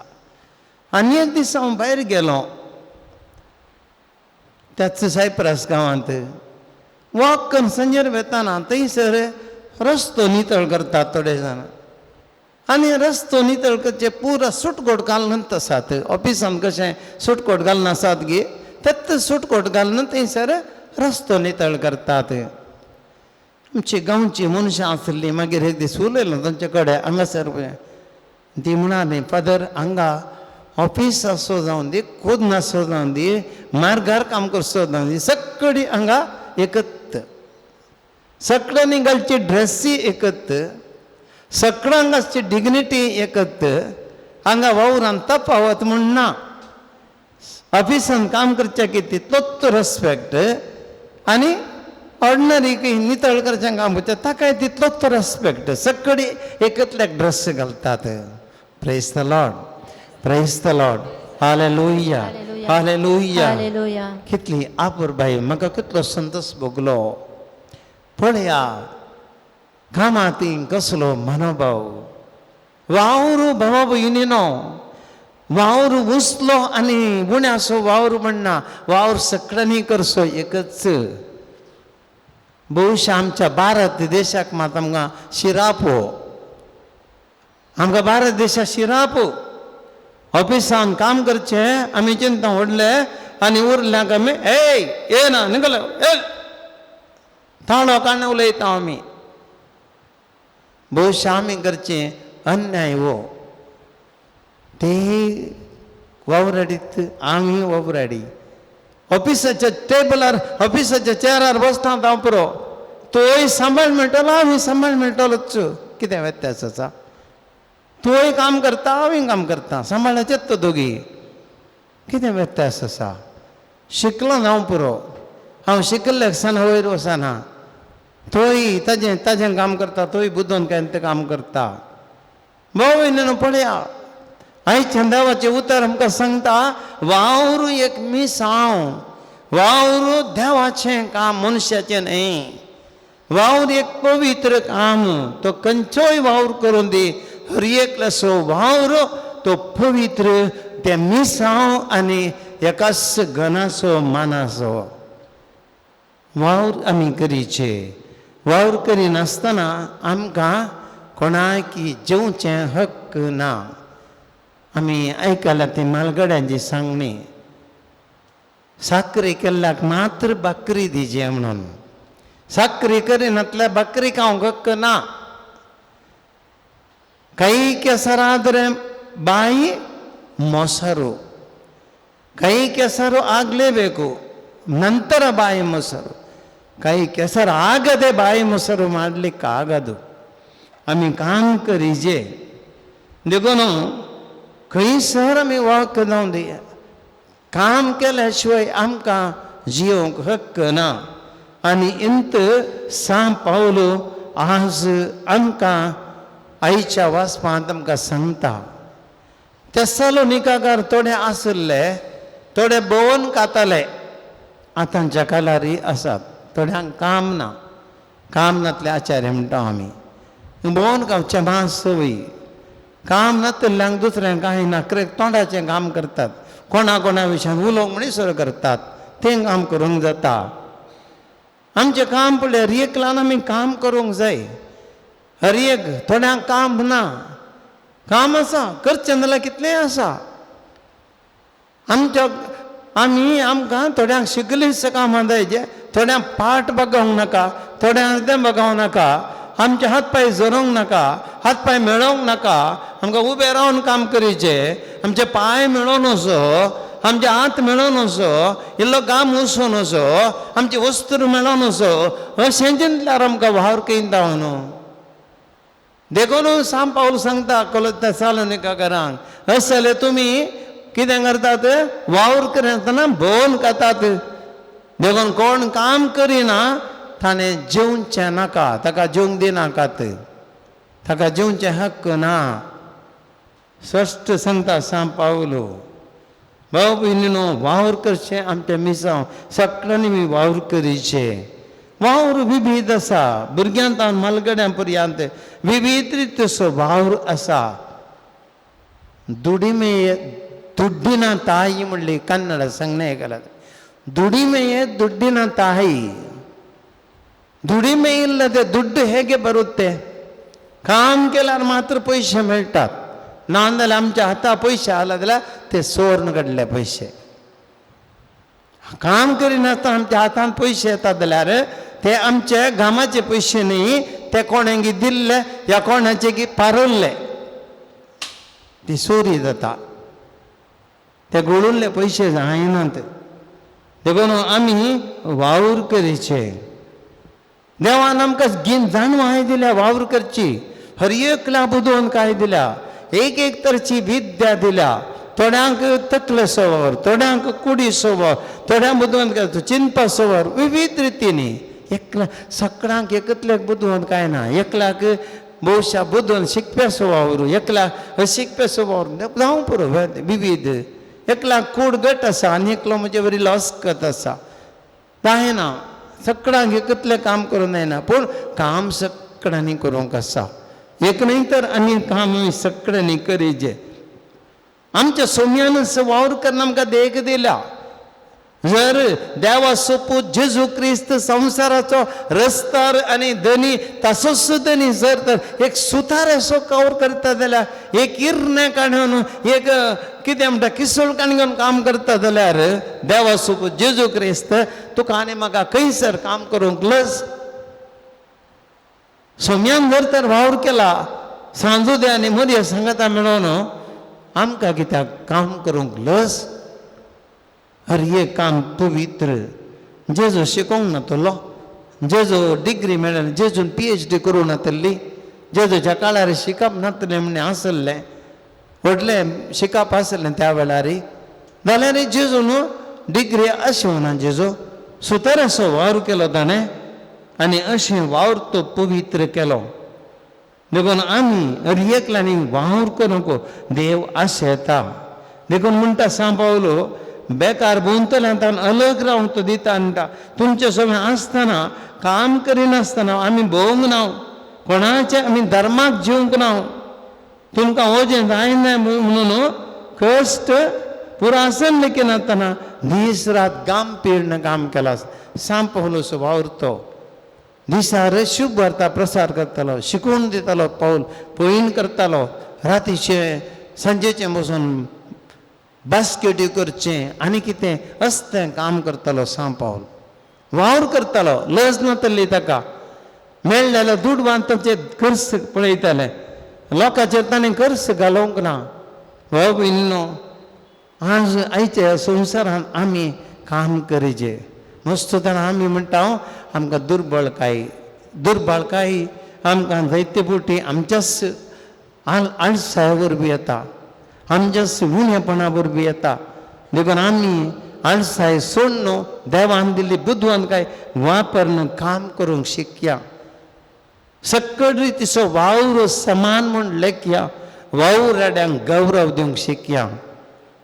आनी एक दीस हांव भायर गेलो त्याच सायप्रस गांवांत. वॉक करून संजेर वेताना थंयसर रस्तो नितळ करतात थोडे जाण. आनी रस्तो नितळ करचे पुरो सूटकोट घालून आसात. ऑफिसान कशें सूटकोट घालून आसात गे, तेच सूटकोट घालून थंयसर रस्तो नितळ करतात. आमची गांवची मनशां आसलीं. मागीर एक दीस उलयलो तांचे कडेन हांगासर. ती म्हणाली, फादर हांगा ऑफिस आसो जावन दी, खुद आसो जावन दी, मार्गार काम करचो जावन दी, सगळीं हांगा एकत. सगळ्यांनी घालची ड्रेसी एकत, सगळ्यांची डिग्निटी एकत. हांगा वावरान तफावत म्हूण ना. ऑफिसान काम करचे की तितलोच रेस्पेक्ट आनी ऑर्डिनरी नितळ करचें काम करचें ताकाय तितलोच रेस्पेक्ट. सगळीं एकतल्याक ड्रेस घालतात. Praise the Lord, praise the Lord. Hallelujah, hallelujah. कितली आपुर बाई, म्हाका कितलो संतोश भोगलो. पळया कामांत कसलो मनोभाव. वावरू भावा भयणीनो, वावर उसलो आनी गुण्याचो वावर म्हणना, वावर सगळ्यांनी करचो एकच. भविष्य आमच्या भारत देशाक मात आमकां शिरापो. आमकां भारत देशाक शिरापो. ऑफिसान काम करचें आमी चिंता व्हडले आनी उरल्यांक आमी येना निघलो ताळो काडून उलयता आमी. भविष्य आमी करचें अन्याय वो. ते वावराडीत आमी वावराडी. ऑफिसाच्या टेबलार ऑफिसाच्या चेअरार बसता हांव पुरो. तोय सांबाळ मेळटलो, आमी सांबाळ मेळटलोच. कितें व्यत्यास आसा? तूंय काम करता हांवें काम करता सांबाळचेच तो दोगी कितें व्यत्यास आसा शिकलो ना हांव पुरो हांव शिकल्ले साना वयर वचना तोय ताजें काम करता तोय बुदोन काय तें काम करता भाऊ भयणीनो पळया आयच्या देवाचें उतर आमकां सांगता वावर एक मिसांव वावर देवाचें काम मनशाचें न्ही वावर एक पवित्र काम तो खंयचोय वावर करून दी हर एकलो वावर तो पवित्र ते मिसांव आनी एकाच गणाचो मानाचो वावर आमी करीचे वावर करिनासतना आमकां कोणाकी जेवचें हक्क ना आमी आयकलां ती मालगड्यांची सांगणी साकरी केल्ल्याक मात्र बकरी दिजे म्हणून साकरी करिनातल्या बकरी खावंक हक्क ना ಕೈ ಕೆಸರಾದರೆ ಬಾಯಿ ಮೊಸರು ಕೈ ಕೆಸರು ಆಗಲೇಬೇಕು ನಂತರ ಬಾಯಿ ಮೊಸರು ಕೈ ಕೆಸರು ಆಗದೆ ಬಾಯಿ ಮೊಸರು ಮಾಡಲಿಕ್ಕಾಗದು आम्ही काम करीजे देखो न्हू खंयसर आमी वळख जावं दी काम केल्याशिवाय आमकां जियोंक हक्क ना आनी इंत सांत पावलो आज आमकां आईच्या वाचपांत आमकां सांगता तेसालोनिकाकार थोडे आसले थोडे भोवन खाताले आतांच्या कालारी आसात थोड्यांक काम नातले आचार्य म्हणटा आमी भोवन खावचें मास सवय काम नातल्यांक दुसऱ्यांक कांय ना तोंडाचें काम करतात कोणा विशयान उलोवंक म्हणसर करतात तें काम करूंक जाता आमचें काम पळय एकल्यान आमी काम करूंक जाय हर एक थोड्यांक काम ना काम आसा करचें जाल्यार कितलेंय आसा आमकां थोड्यांक शिकलींच कामां जाय जे थोड्यांक पाठ बगावंक नाका थोड्यांक तें बगावंक नाका आमचे हात पांय जोरोंक नाका हात पांय मेळोवंक नाका आमकां उबें रावन काम करीचें आमचे पांय मेळोन वचो आमचे हात मेळोन वचो इल्लो घाम वचून वचो आमचे वस्त्र मेळोन वचो अशें चिंतल्यार आमकां वावर कयता न्हू देखून सांत पावल सांगता तेसालोनिकाकारांक अशें जाल्यार तुमी कितें करतात वावर करतना भोवन खातात देखून कोण काम करिना ताणें जेवचें नाका ताका जेवंक दिनाकात ताका जेवचें हक्क ना स्पश्ट सांगता सांत पावलो भाव भयणीनो वावर करचें आमच्या मिसांव सगळ्यांनी बी वावर करीचें वावर विविध आसा भुरग्यांत मालगड्यां पर्यंत विविध तसो वावर आसा ದುಡ್ಡಿನ ತಾಯಿ म्हणली ಕನ್ನಡ ಸಂಜ್ಞೆ ಕಲದ ದುಡಿಮೆಯೇ ದುಡ್ಡಿನ ತಾಯಿ ದುಡಿಮೆ ಇಲ್ಲದೆ ದುಡ್ಡು ಹೇಗೆ ಬರುತ್ತೆ काम केल्यार मात्र पैसे मेळटात नाजाल्यार आमच्या हाता पैसे आला जाल्यार ते चोरून काडले पैसे काम करिनासतना आमच्या हातांत पैसे येतात जाल्यार ते आमचे घामाचे पैसे न्ही ते कोणाक दिल्ले या कोणाचे की पारोल्ले ती चोरी जाता ते गळुल्ले पैसे जायनात देखून आमी वावर करीचे देवान आमकां जाणवाय दिल्या वावर करची हर एकल्या बुदोवन काय दिल्या एक तरेची विद्या दिल्या थोड्यांक तकलेचो वावर थोड्यांक कुडीचो वावर थोड्यांक बुदोवन चिंतपाचो वावर विविध रितीनी एकल्या सगळ्यांक एकतल्याक बुदोवन काय ना एकल्याक भोवशा बुदोवन शिकप्याचो वावर एकल्याक अशिकप्याचो वावर जावं पुरो विविध एकल्याक कूड गट आसा आनी एकलो म्हणजे बरी लॉस्कत आसा जायना सगळ्यांक एकतलें काम करूं जायना पूण काम सगळ्यांनी करूंक आसा एक न्ही तर आनी काम सगळ्यांनी करीचे आमच्या सोम्यान वावर करन आमकां देख दिल्या जर देवाचो पूत जेजू क्रिस्त संवसाराचो रस्तार आनी धनी तसोच धनी जर तर एक सुतार असो कवर करता जाल्यार एक इरणें काडून एक कितें म्हणटा किसोळकान घेवन काम करता जाल्यार देवाचो पूत जेजू क्रिस्त तुका आनी म्हाका खंयसर काम करूंक लज सोम्यान जर तर वावर केला सांजुदे आनी मदीं सांगता मेळोन आमकां कित्याक काम करूंक लज हर एक काम पवित्र जेजू शिकोवंक नातलो जेजू डिग्री मेळ्ळी जेजून PhD करूं नातली जेजूच्या काळार शिकप नातलें म्हणून आसलें व्हडलें शिकप आसलें त्या वेळार जाल्यार जेजून डिग्री अशें म्हणा जेजू सुतर असो वावर केलो ताणें आनी अशें वावर तो पवित्र केलो देखून आमी अरियेकल्यांनी वावर करूंक देव आशेता देखून म्हणटा सांग पावलो बेकार भोंवतल्यांतल्यान अलग रावंक तो दिता म्हणटा तुमचे सगळें आसतना काम करिनासतना आमी भोवंक ना कोणाचे आमी धर्माक जिवंक ना तुमकां ओजें जायना म्हणून कश्ट पुरासन लेकीन आसतना दीस रात गाम पिर्ण काम केला सांग पावलो वावर तो दिसार शुभ वार्ता प्रसार करतालो शिकवून दितालो पाऊल पळीन करतालो रातीचे सांजेचें बसून बास्केटी करचें आनी कितें असतें काम करतालो सांग पावल वावर करतालो लज नातली ताका मेळ्ळें जाल्यार दूड बांदपाचें कर्स पळयतालें लोकांचेर ताणें कर्स घालोवंक ना हो भयणीनो आज आयच्या संवसारांत आमी काम करचें मस्तताना आमी म्हणटा आमकां दुर्बळकाय आमकां जायते फावटी आमच्याच आळसाय वरवीं येता आमच्याच उणेपणा वरवीं येता देखून आमी आळसाय सोडून देवान दिल्ली बुद्धवंतकाय वापरून काम करूंक शिकया सकल रितीचो वावर समान म्हूण लेखया वावराड्यांक गौरव दिवंक शिकया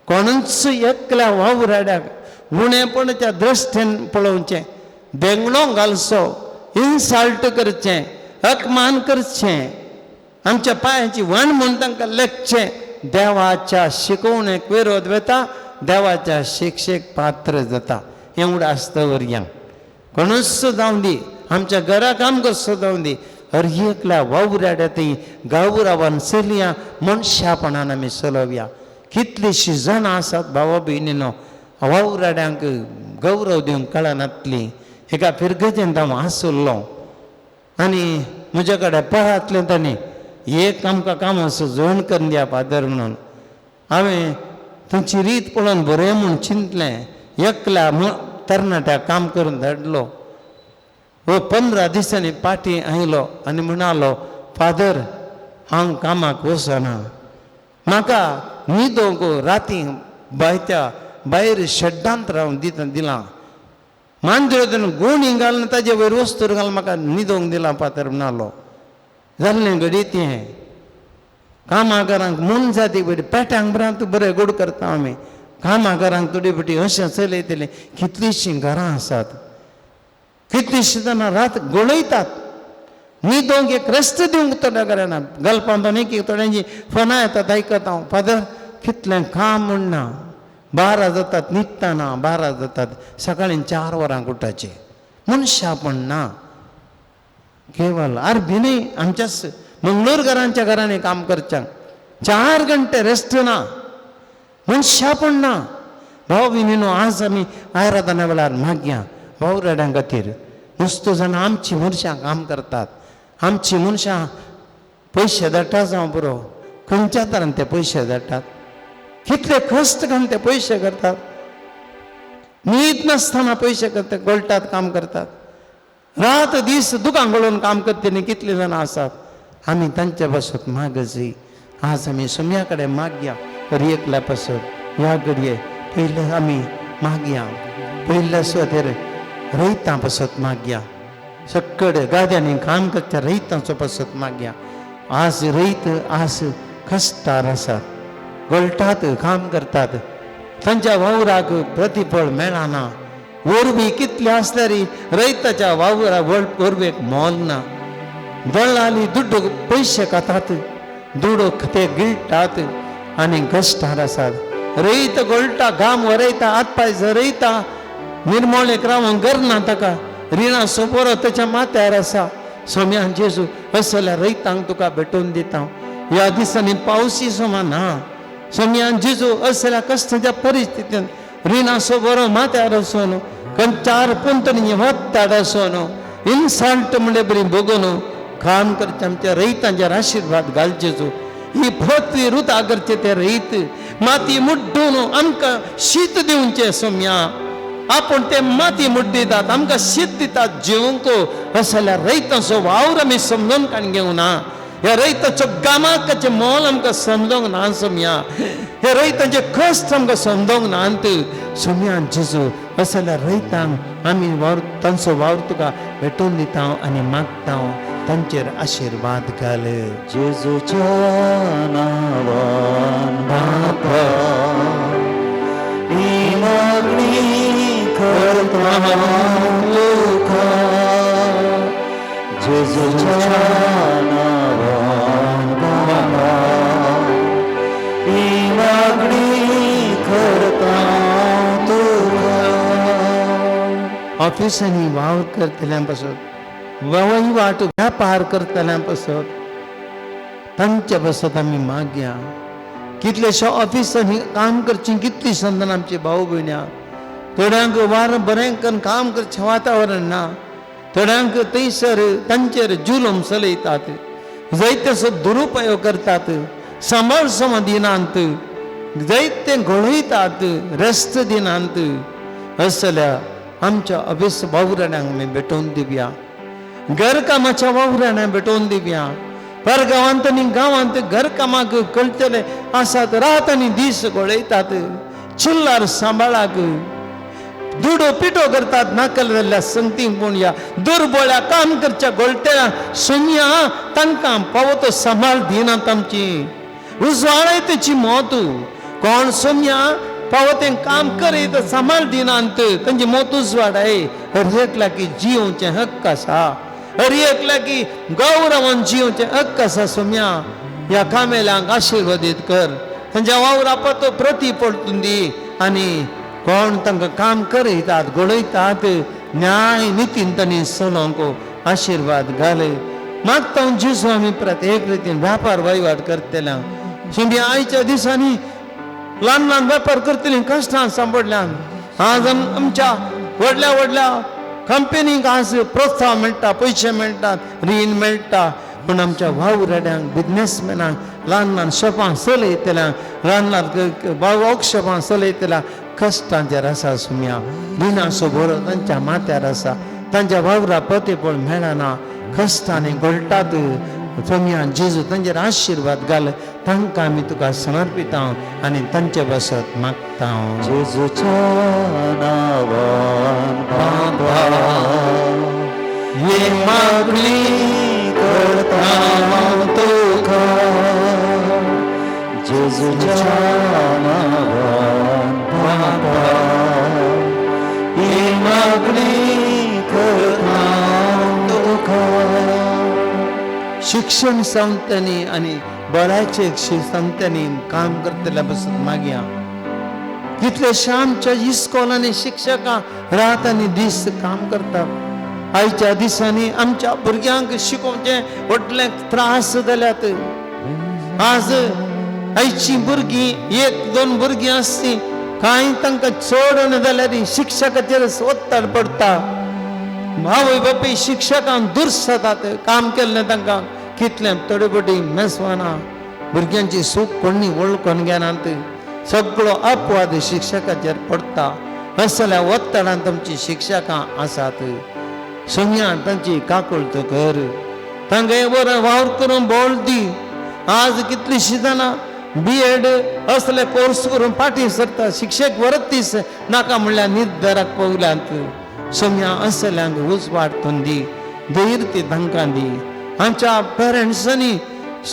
कोणूच एकल्या वावराड्याक उणेपणाच्या दृश्टीन पळोवचें देंगणो घालचो इन्सल्ट करचें अपमान करचें आमच्या पांयाची वण म्हूण तांकां लेखचें देवाच्या शिकवणेक विरोध वता देवाच्या शिक्षेक पात्र जाता एवढं आसता वरयांक कोणूच जावं दी आमच्या घरा काम कसो जावं दी हर एकल्या वावराड्या ती गौरवान चलया मनशापणान आमी चलोवया कितलींशीं जाणां आसात भावा भयणीनो वावराड्यांक गौरव दिवंक कळनातलीं एका फिरगेचें हांव आसुल्लो आनी म्हजे कडेन पळातलें ताणें एक आमकां कामाचो जोण करून दिया फादर म्हणून हांवें तांची रीत पळोवन बरें म्हूण चिंतलें एकल्या तरणाट्याक काम करून धाडलो वो 15 दिसांनी पाटी आयलो आनी म्हणालो फादर हांव कामाक वचना म्हाका न्हिदोंक राती बायत्या भायर शेड्डांत रावन दिलां मांजरेन गुणी घालून ताजे वयर वस्तूर घालून म्हाका न्हिदोंक दिलां फादर म्हणालो जाल्लें घडये तें कामागारांक मन जाती बरी पेट्यांक बरांत बरें गोड करता आमी कामागारांक थोडी फावटी अशें चलयतलें कितलींशीं घरां आसात कितलींशीं जाणां रात गोळयतात न्हिदोंक एक रस्तो दिवंक थोड्या घरांना घालपाक न्ही थोड्यांची फोनां येतात आयकता हांव फादर कितलें काम म्हणना 12 जातात न्हिदतना 12 जातात सकाळीं 4 वरांक उठाचें मनशापण ना केवळ आरबी न्ही आमच्याच मंगळूर घरांच्या घरांनी काम करचें 4 घंटे रेस्ट ना मनशापण ना भाव भयणीनो आज आमी आयराधना वेळार मागया वावराड्यां खातीर नुस्तें जाणां आमचीं मनशां काम करतात आमचीं मनशां पयशे धाडटा जावं बरो खंयच्या तरान ते पयशे धाडटात कितले कश्ट घालून ते पयशे करतात न्हीद नासतना पयशे करतात गोळटात काम करतात रात दीस दुकान गळोवन काम करता न्ही कितले जाणां आसात आमी तांचे पासत मागची आज आमी सुम्या कडेन मागया तरी एकल्या पासत ह्या घडये पयले आमी मागया पयल्या सुवातेर रयतां पासत मागया सकड गाद्यांनी काम करता रयतांचो पासत मागया आज रयत आज कश्टार आसात गळटात काम करतात तांच्या वावराक प्रतिफळ मेळना वरवीं कितले आसल्यार रयताच्या वावरा वरवेक मोल ना दळाली दुड्ड पयशे खातात दुडो ते गिळटात आनी कश्टार आसात रयत गळटा घाम वरयता हात पांय झरयता निर्मळेक रावंक करना ताका रिणां सोपोरो ताच्या माथ्यार आसा सोम्यान जेजू असल्या रयतांक तुका भेटोवन दिता ह्या दिसांनी पावसी सोमा ना सोम्यान जेजू असल्या कश्टाच्या परिस्थितीन रिणां सोबोरो माथ्यार आसून कंचार पुंतणी वत्ताड आसून इन्सल्ट म्हणले बरी भोगून काम करचे आमच्या रयतांचेर आशिर्वाद घाल जेजू ही पृथ्वी रुता करचे ते रयत माती मुड्डून आमकां शीत दिवचें सोम्या आपूण ते माती मुड्डितात आमकां शीत दितात जिवंक असल्या रयतांचो वावर आमी समजून काण घेवना ह्या रैताचो गामाकाचे मोल आमकां समजोंक ना सोम्या हे रैतांचे कश्ट आमकां समजोंक नात सोम्या जेजू असं जाल्यार रैतांक आमी तांचो वावर तुका भेटोवन दिता आनी मागता तांचेर आशिर्वाद घाल जेजूच्या नांवान बापा ही मागणी करता तुका जेजूच्या नांवान बापा ही मागणी करता तुका ऑफिसांनी वावर करतल्यां पासून वहिवाट व्यापार करतल्यां पासून तांच्या पासत आमी मागया कितलेशा ऑफिसांनी काम करची कितली संदान आमची भाऊ भयण्या थोड्यांक वार बरें करून काम करचें वातावरण ना थोड्यांक थंयसर तांचेर जुलम चलयतात जायतेसो दुरुपयोग करतात सांबाळ सम दिनांत जायते घोळयतात रेस्त दिनांत असं जाल्यार आमच्या ऑफिस वावराड्यांक आमी भेटोवन दिवया घर कामाच्या वावरांना भेटोवन दिवया परगांवांत आनी गांवांत घर कामाक कळटले आसात रात आनी दीस घोळयतात चिल्लार सांबाळाक दुडो पिटो करतात नाकल जाल्ल्या संगतीक पूण या दुर्बळ्या काम करच्या गोळट्या सोम्या तांकां फावो तो सांबाळ दिनात आमची उजवाडायतची मोत कोण सोम्या फावो तें काम करीत सांबाळ दिनांत तांची मोत उजवाडाय हर एकल्या की जिवोवचें हक्क आसा हर एकल्या की गौरवान जिवोवचें हक्क आसा सोम्या ह्या कामेल्यांक आशिर्वादीत कर तांच्या वावरा तो प्रती पडटून दी आनी कोण तांकां काम करयतात घडयतात न्याय नितीन तांणी चलोवंक आशिर्वाद घाल मागता जेजू आमी प्रत्येक रितीन व्यापार वहिवाट करतल्यांक शिंबी आयच्या दिसांनी ल्हान ल्हान वेपार करतलीं कश्टां सांपडल्यान आज आमच्या व्हडल्या व्हडल्या कंपनीक आज प्रोत्साहन मेळटा पयशे मेळटात रीण मेळटा पूण आमच्या वावराड्यांक बिजनेसमॅनांक ल्हान ल्हान शॉपां चलयतल्यांक ल्हान ल्हान वर्कशॉपां चलयतल्यांक कश्टांचेर आसा सुम्या रिणाचो बरो तांच्या माथ्यार आसा तांच्या वावरा पतेपळ मेळना कश्टांनी घोळटात सोम्या जेजू तांचेर आशिर्वाद घाल तांकां आमी तुका समर्पिता आनी तांचे बसत मागता जेजूच्या नांवान बाबा हे मागणी करता तुका जेजूच्या नांवान बाबा ही मागणी करता तुका शिक्षण संस्थांनी आणि बऱ्याचे संस्थांनी काम करतल्या बसत मागया कितलेशे आमच्या इस्कॉलांनी शिक्षकां रात आनी दीस काम करतात आयच्या दिसांनी आमच्या भुरग्यांक शिकोवचे व्हडले त्रास जाल्यात आज आयची भुरगीं एक दोन भुरगीं आसची कांय तांकां चड जाल्यार शिक्षकाचेर वत्तड पडटा आवय बापूय शिक्षकांक दुर्सतात काम केल्लें तांकां कितलें तडबडी मेसवाना भुरग्यांची सूख कोणी वळखून घेनात सगळो अपवाद शिक्षकाचेर पडटा असं जाल्यार वत्तडांत आमची शिक्षकां आसात सोम्या तांची काकुळट कर तांकां बरो वावर करून बोल दी आज कितलींशीं जाणां BEd असले कोर्स करून फाटीं सरता शिक्षक वरतीस नाका म्हणल्यार निर्धाराक पवल्यात सोम्या असल्यांक उजवाड दी धैर्य तांकां दी आमच्या पेरंट्सांनी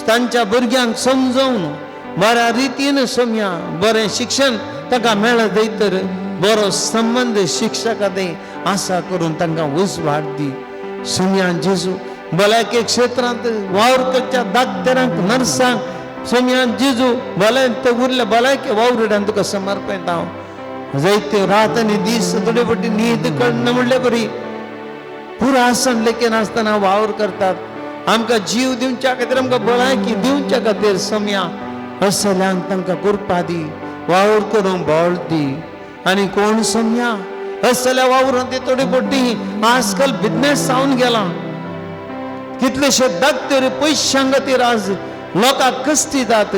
तांच्या भुरग्यांक समजोवन बऱ्या रितीन सोम्या बरें शिक्षण ताका मेळत तर बरो संबंध शिक्षकां आसा करून तांकां उजवाड दी सोम्या जेजू भलायकी क्षेत्रांत वावर करच्या दाक्तेरांक नर्सांक सोम्या जेजू भलाय उरल्या भलायकी वावरड्यांक तुका समर्पित हांव जायत्यो रात आनी दीस थोडे फावटी न्हीद कळना म्हणले बरी पुरा आसन लेकीन आसतना वावर करतात आमकां जीव दिवच्या खातीर आमकां भलायकी दिवच्या खातीर सोम्या असल्यांक तांकां करपा दी वावर करूंक बोळ दी आनी कोण सोम्या असल्या वावरांत थोडी फावटी आजकाल बिजनेस जावन गेला कितलेशे दाक्तेर पयशां खातीर आज लोकांक कश्टी जात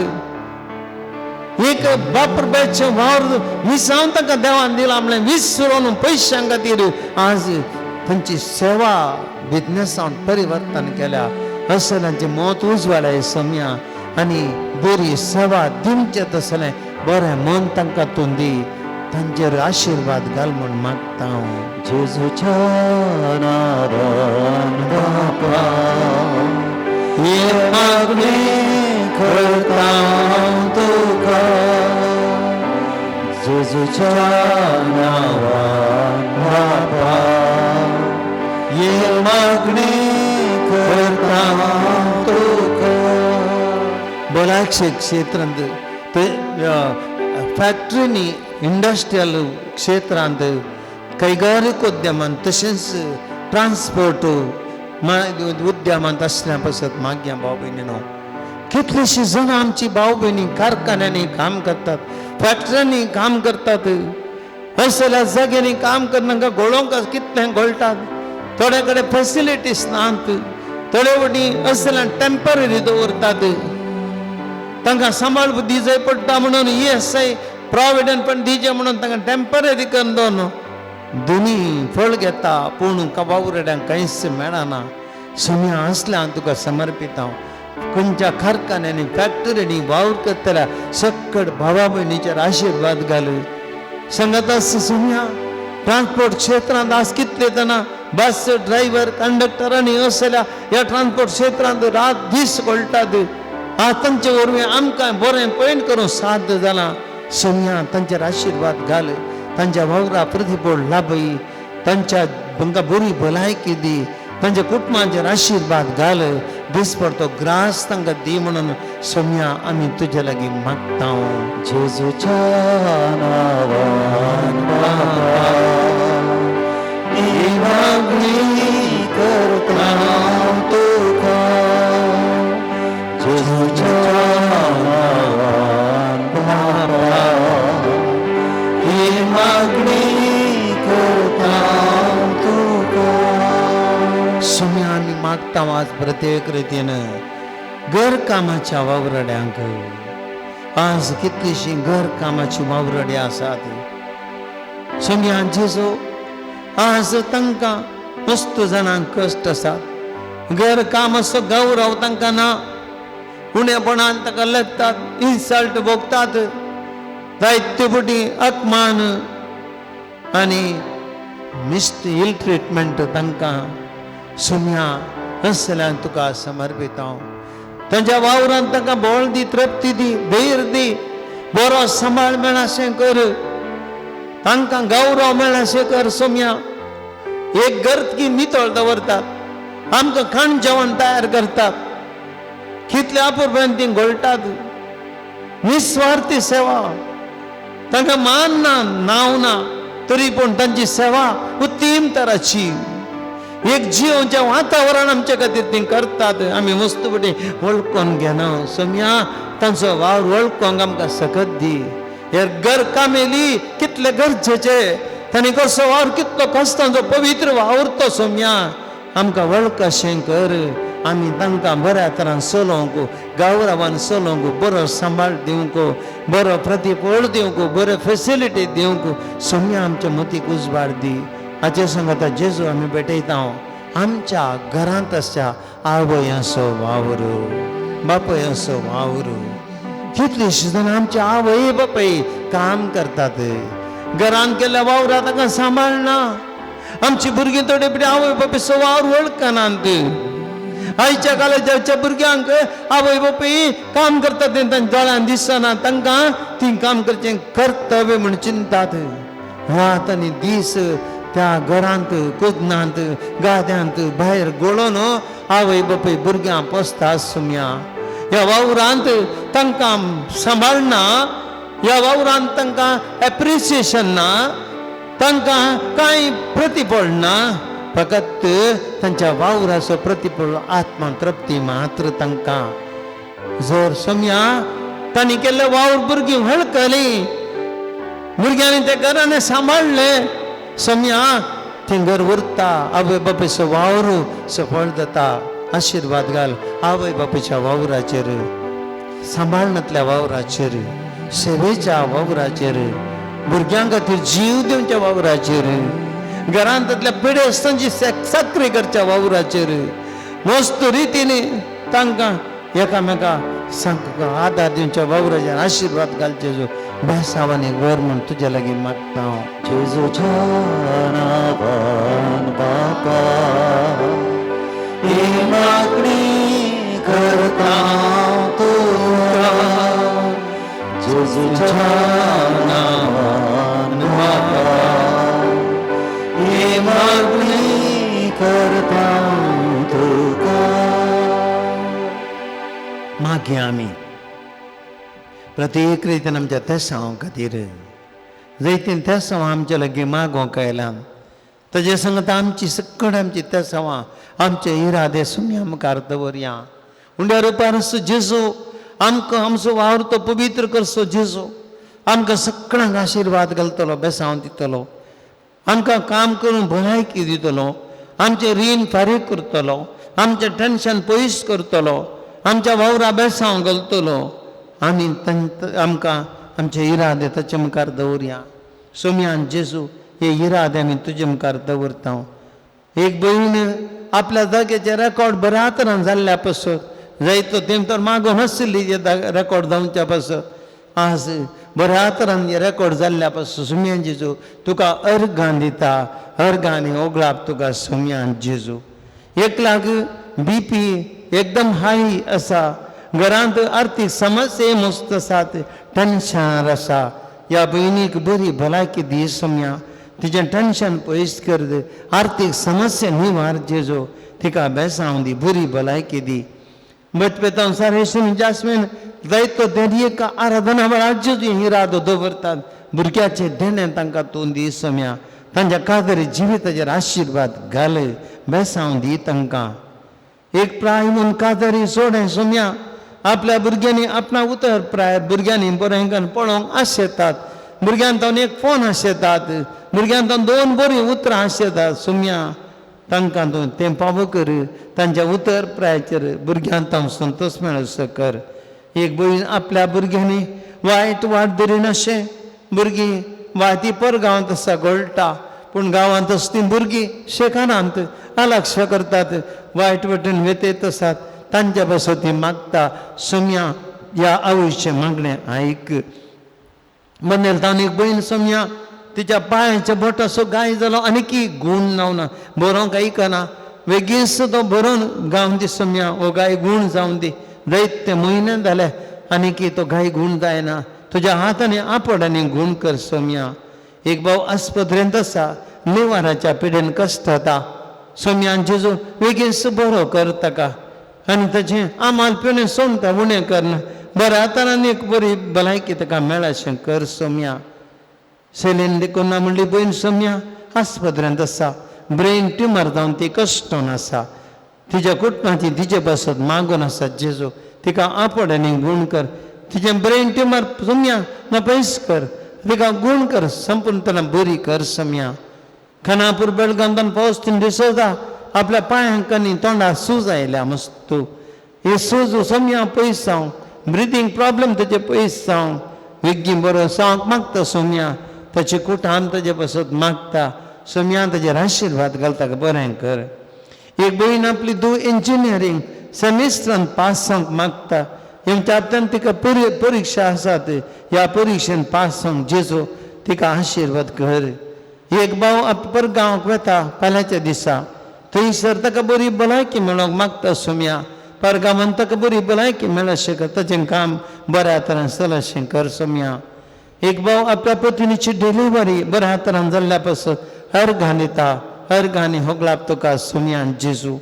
एक बापूरबायचे वावर विसावन तांकां देवान दिला म्हणल्यार विसरून पयशां खातीर आज तांची सेवा बिजनेसांत परिवर्तन केल्या असलांचे मोत उजवाडाय सम्या आनी बरी सेवा दिवचे तसलें बरें मन तांकां तूं दी तांचेर आशिर्वाद घाल म्हूण मागता हांव. जेजूच्या नांवान बापा हे मागणी करता हांव तुका. जेजूच्या नांवान बापा हे मागणी करता हांव तुका. भलायकशे क्षेत्रांत फॅक्टरीनी इंडस्ट्रियल क्षेत्रांत कैगारीक उद्यमान तशेंच ट्रान्सपोर्ट उद्यमांत असल्या पासत मागया भाव भयणीनो. कितलींशीं जाणां आमची भाव भयणी कारखान्यांनी काम करतात, फॅक्टरीनी काम करतात, असल्या जाग्यांनी काम करनाका घोळोवंक कितलें घोळटात. थोडे कडेन फॅसिलिटीज नात, थोडे वटी असल्या टेम्पररी दवरतात. तांकां सांबाळ दिवचें पडटा म्हणून ESI प्रॉविडंट फंड दिवचें म्हणून तांकां टेम्पररी करून दवरन दोनी फळ घेता पूण वावरड्यांक कांयच मेळना. सम्या असल्या हांव तुका समर्पित हांव. खंयच्या कारखान्यांनी फॅक्टरीनी वावर करतल्या सकट भावा भयणीचेर आशिर्वाद घाल. सांगत आस सम्या ट्रान्सपोर्ट क्षेत्रांत आज कितले जाणां बस ड्रायव्हर कंडक्टर आनी असल्या ह्या ट्रान्सपोर्ट क्षेत्रांत रात दीस घोळटात. आज तांचे वरवीं आमकां बरें पैन करूं साध्य जालां. सम्या तांचेर आशिर्वाद घाल, तांच्या वावरा प्रतिफळ लाभय, तांकां बरी भलायकी दी, तांच्या कुटुंबाचेर आशिर्वाद घाल, दिसपडतो ग्रास तांकां दी म्हणून सम्या आमी तुजे लागीं मागता. जेजूच्या नांवान बापा ही मागणी करता हांव तुका. जेजूच्या नांवान बापा ही मागणी करता हांव तुका. सम्या आमी मागता आज प्रत्येक रितीन घर कामाच्या वावरड्यांक. आज कितलीशीं घर कामाची वावरडी आसात. सम्या जेजो आज तांकां मस्त जाणांक कश्ट आसात. घर काम असो गौरव तांकां ना. उणेपणान ताका लागतात, इन्सल्ट भोगतात, जायते फावटी अपमान आनी इल ट्रिटमेंट तांकां. सम्या असल्यान तुका समर्पित हांव. तांच्या वावरांत तांकां बोळ दी, तृप्ती दी, धैर्य दी, बरो सांबाळ मेळाशें कर, तांकां गौरव मेळाशें कर. सम्या एक गर्दकी नितळ दवरतात, आमकां खाण जेवण तयार करतात, कितले अपुरब्यान ती घोळटात. निस्वार्थी सेवा, तांकां मान ना, नांव ना, तरी पूण तांची सेवा उत्तीम तराची. एक जीवच्या वातावरण आमचे खातीर ती करतात. आमी मस्त पटी वळखून घेना. सम्या तांचो वावर वळखूंक आमकां सकत दी. हे घर कामेली कितले गरजेचे, तांणी कसो वावर कितलो कश्टांचो पवित्र वावर तो. सम्या आमकां वळखशें कर. आमी तांकां बऱ्या तरान चलोवंक, गौरवान चलोवंक, बरो सांबाळ दिवंक, बरो प्रतिफळ दिवंक, बऱ्यो फेसिलिटी दिवंक सम्या आमच्या मतीक उजवाड दी. हाचे सांगता जेजू आमी भेटयता. आमच्या घरांत आसच्या आवयांचो वावर, बापयांचो वावर. कितलीशीं जाणां आमच्या आवय बापय काम करतात. घरांत केल्ल्या वावरां तांकां सांबाळना. आमची भुरगीं थोडे पिढी आवय बापायचो वावर वळखनात. आयच्या काळाच्या भुरग्यांक आवय बापूय काम करतात तें तांच्या दोळ्यान दिसना. तांकां ती काम करचें कर्तव्य म्हूण चिंतात. रात आनी दीस त्या घरांत, कुदनांत, गाद्यांत भायर घोळोवन आवय बापूय भुरग्यां पोसतात. सम्या ह्या वावरांत तांकां सांबाळना, ह्या वावरांत तांकां एप्रिसिएशन ना, तांकां कांय प्रतिफळ ना. फकत तांच्या वावराचो प्रतिफळ आत्मा तृप्ती मात्र तांकां. जर सम्या तांणी केल्ले वावर भुरगीं वळखली, भुरग्यांनी ते घराने सांबाळले, सम्या तें घर उरता. आवय बापूयचो वावर सफळ जाता. आशिर्वाद घाल आवय बापूयच्या वावराचेर, सांबाळनातल्या वावराचेर, सेवेच्या वावराचेर, भुरग्यां खातीर जीव दिवच्या वावराचेर, घरांतल्या पिडेस्तांची साकरी करच्या वावराचेर, मस्त रितीने तांकां एकामेका सांग आदार दिवच्या वावराच्या आशीर्वाद घालचे जो बेसावाने वर म्हण तुझ्या लागी मागता हांव. जेजूच्या नांवान बापा ही मागणी करता तुका. जेजूच्या नांवान बापा ही मागणी करता तुका. मागे आमी प्रत्येक रितीन आमच्या तेसांव खातीर जैतीन तेसांव आमचे लागी मागोंक आयलां. ताजे सांगता आमची सकट आमची तेसांवां आमचे इरादे सुम्या मुखार दवरया. उंड्या रुपार असो जेजू आमकां आमचो वावर तो पवित्र करचो जेजू आमकां सगळ्यांक आशिर्वाद घालतलो बेसांव दितलो. आमकां काम करून भलायकी दितलो. आमचें रीण फारीक करतलो. आमचें टेन्शन पयस करतलो. आमच्या वावरा बेसांव घालतलो. आनी आमकां आमचे इरादे ताचे मुखार दवरया. सोम्यान जेजू हे इरादे आमी तुजे मुखार दवरता. एक भयण आपल्या जाग्याचे रेकॉर्ड बऱ्या तरान जाल्ल्या पासून जायतो तेम तर मागोन नासली रेकॉर्ड जावच्या पासून आज बऱ्या तरान रेकॉर्ड जाल्ल्या पासून सोम्यान जेजू तुका अर्गां दिता. अर्गांनी ओगळाप तुका सोम्यान जेजू. एकल्याक BP एकदम हाय आसा. घरांत आर्थीक समस्या मस्त आसात. टेन्शन आसा. ह्या भयणीक बरी भलायकी दी सोम्या. तिचें टेन्शन पयस कर. आर्थीक समस्या निवार जेजू. तिका बेसांव दी. बरी भलायकी दी. बचपेतां सारेशीन जास्मीन जायतो देडयेक आराधना वेळार जेजू इरादो दवरतात. भुरग्याचे देणे तांकां तूं दी सोम्या. तांच्या कादरी जिविताचेर आशिर्वाद घाल. बेसांव दी तांकां. एक प्राय म्हूण कादरी सोडे सोम्या. आपल्या भुरग्यांनी आपणा उतर प्राय भुरग्यांनी बरें पळोवंक आशेतात. भुरग्यांत एक फोन आशेतात. भुरग्यांत 2 बरीं उतरां आशेतात. सोम्या तांकां तूं तें फावो कर. तांच्या उतर प्रायाचेर भुरग्यांत संतोश मेळसो कर. एक भयण आपल्या भुरग्यांनी वायट वाट धरीन अशें भुरगीं वायटी परगांवांत आसा घोळटा. पूण गांवांत असलीं भुरगीं शेखानांत अलक्ष्य करतात. वायट वटेन वेतेत आसात. तांच्या पासून ती मागता. सोम्या ह्या आवयचें मागणें आयक. मनेल तावन एक भयण सोम्या तिच्या पांयाचे बोट असो गाय जालो आनीकी गूण जावना. बरोवंक आयकना. बेगीस तो बरोवन गावन दी सोम्या. हो गाय गूण जावन दी. जायते म्हयने जाले आनीकी तो गाय गूण जायना. तुज्या हातांनी आपणांनी गूण कर सोम्या. एक भाव आस्पत्रेंत आसा. लिव्हराच्या पिडेन कश्ट जाता. सोम्यान जेजू बेगीस बरो कर ताका. आनी ताचें आमाल पिणें सोमता उणें करना. बऱ्या तरान एक बरी भलायकी ताका मेळ अशें कर सोम्या. सेलीन देखून ना म्हणली भयण सोम्या आस्पत्रेंत आसा. ब्रेन ट्युमर जावन ती कश्टोन आसा. तिच्या कुटुंबाची तिचे पासत मागून आसा जेजू. तिका आपणांनी गूण कर. तिचें ब्रेन ट्युमर सोम्या ना पयस कर. तिका गूण कर. संपूर्णपणान बरी कर सोम्या. खानापूर बेळगांवांतल्यान पावस थिंड दिसता. आपल्या पांयांक आनी तोंडार सूज आयल्या मस्त. हे सूज सोम्या पयस जावं. ब्रिथींग प्रॉब्लेम ताचे पयस जावं. बेगीन बरो जावंक मागता सोम्या. ताचे कुटान ताजे पासत मागता. सोम्या ताजेर आशिर्वाद घालता. बरें कर. एक भयण आपली 2 इंजिनियरींग सेमिस्टरान पास जावंक मागता. हेच्या हातान तिका परिक्षा आसात. ह्या परिक्षेन पास जावंक जेजू तिका आशिर्वाद कर. एक भाव परगांवाक वता फाल्यांच्या दिसा. थंयसर ताका बरी भलायकी मेळोंक मागता सोम्या. परगांवांत ताका बरी भलायकी मेळशें कर. ताचें काम बऱ्या तरान चलशें कर सोम्या. एक भाव आपल्या पत्नीची डिलिव्हरी बऱ्या तरान जाल्ल्या पासून अर्घां दिता. अर्घांनी होगलाप तुका सोम्यान जेजू.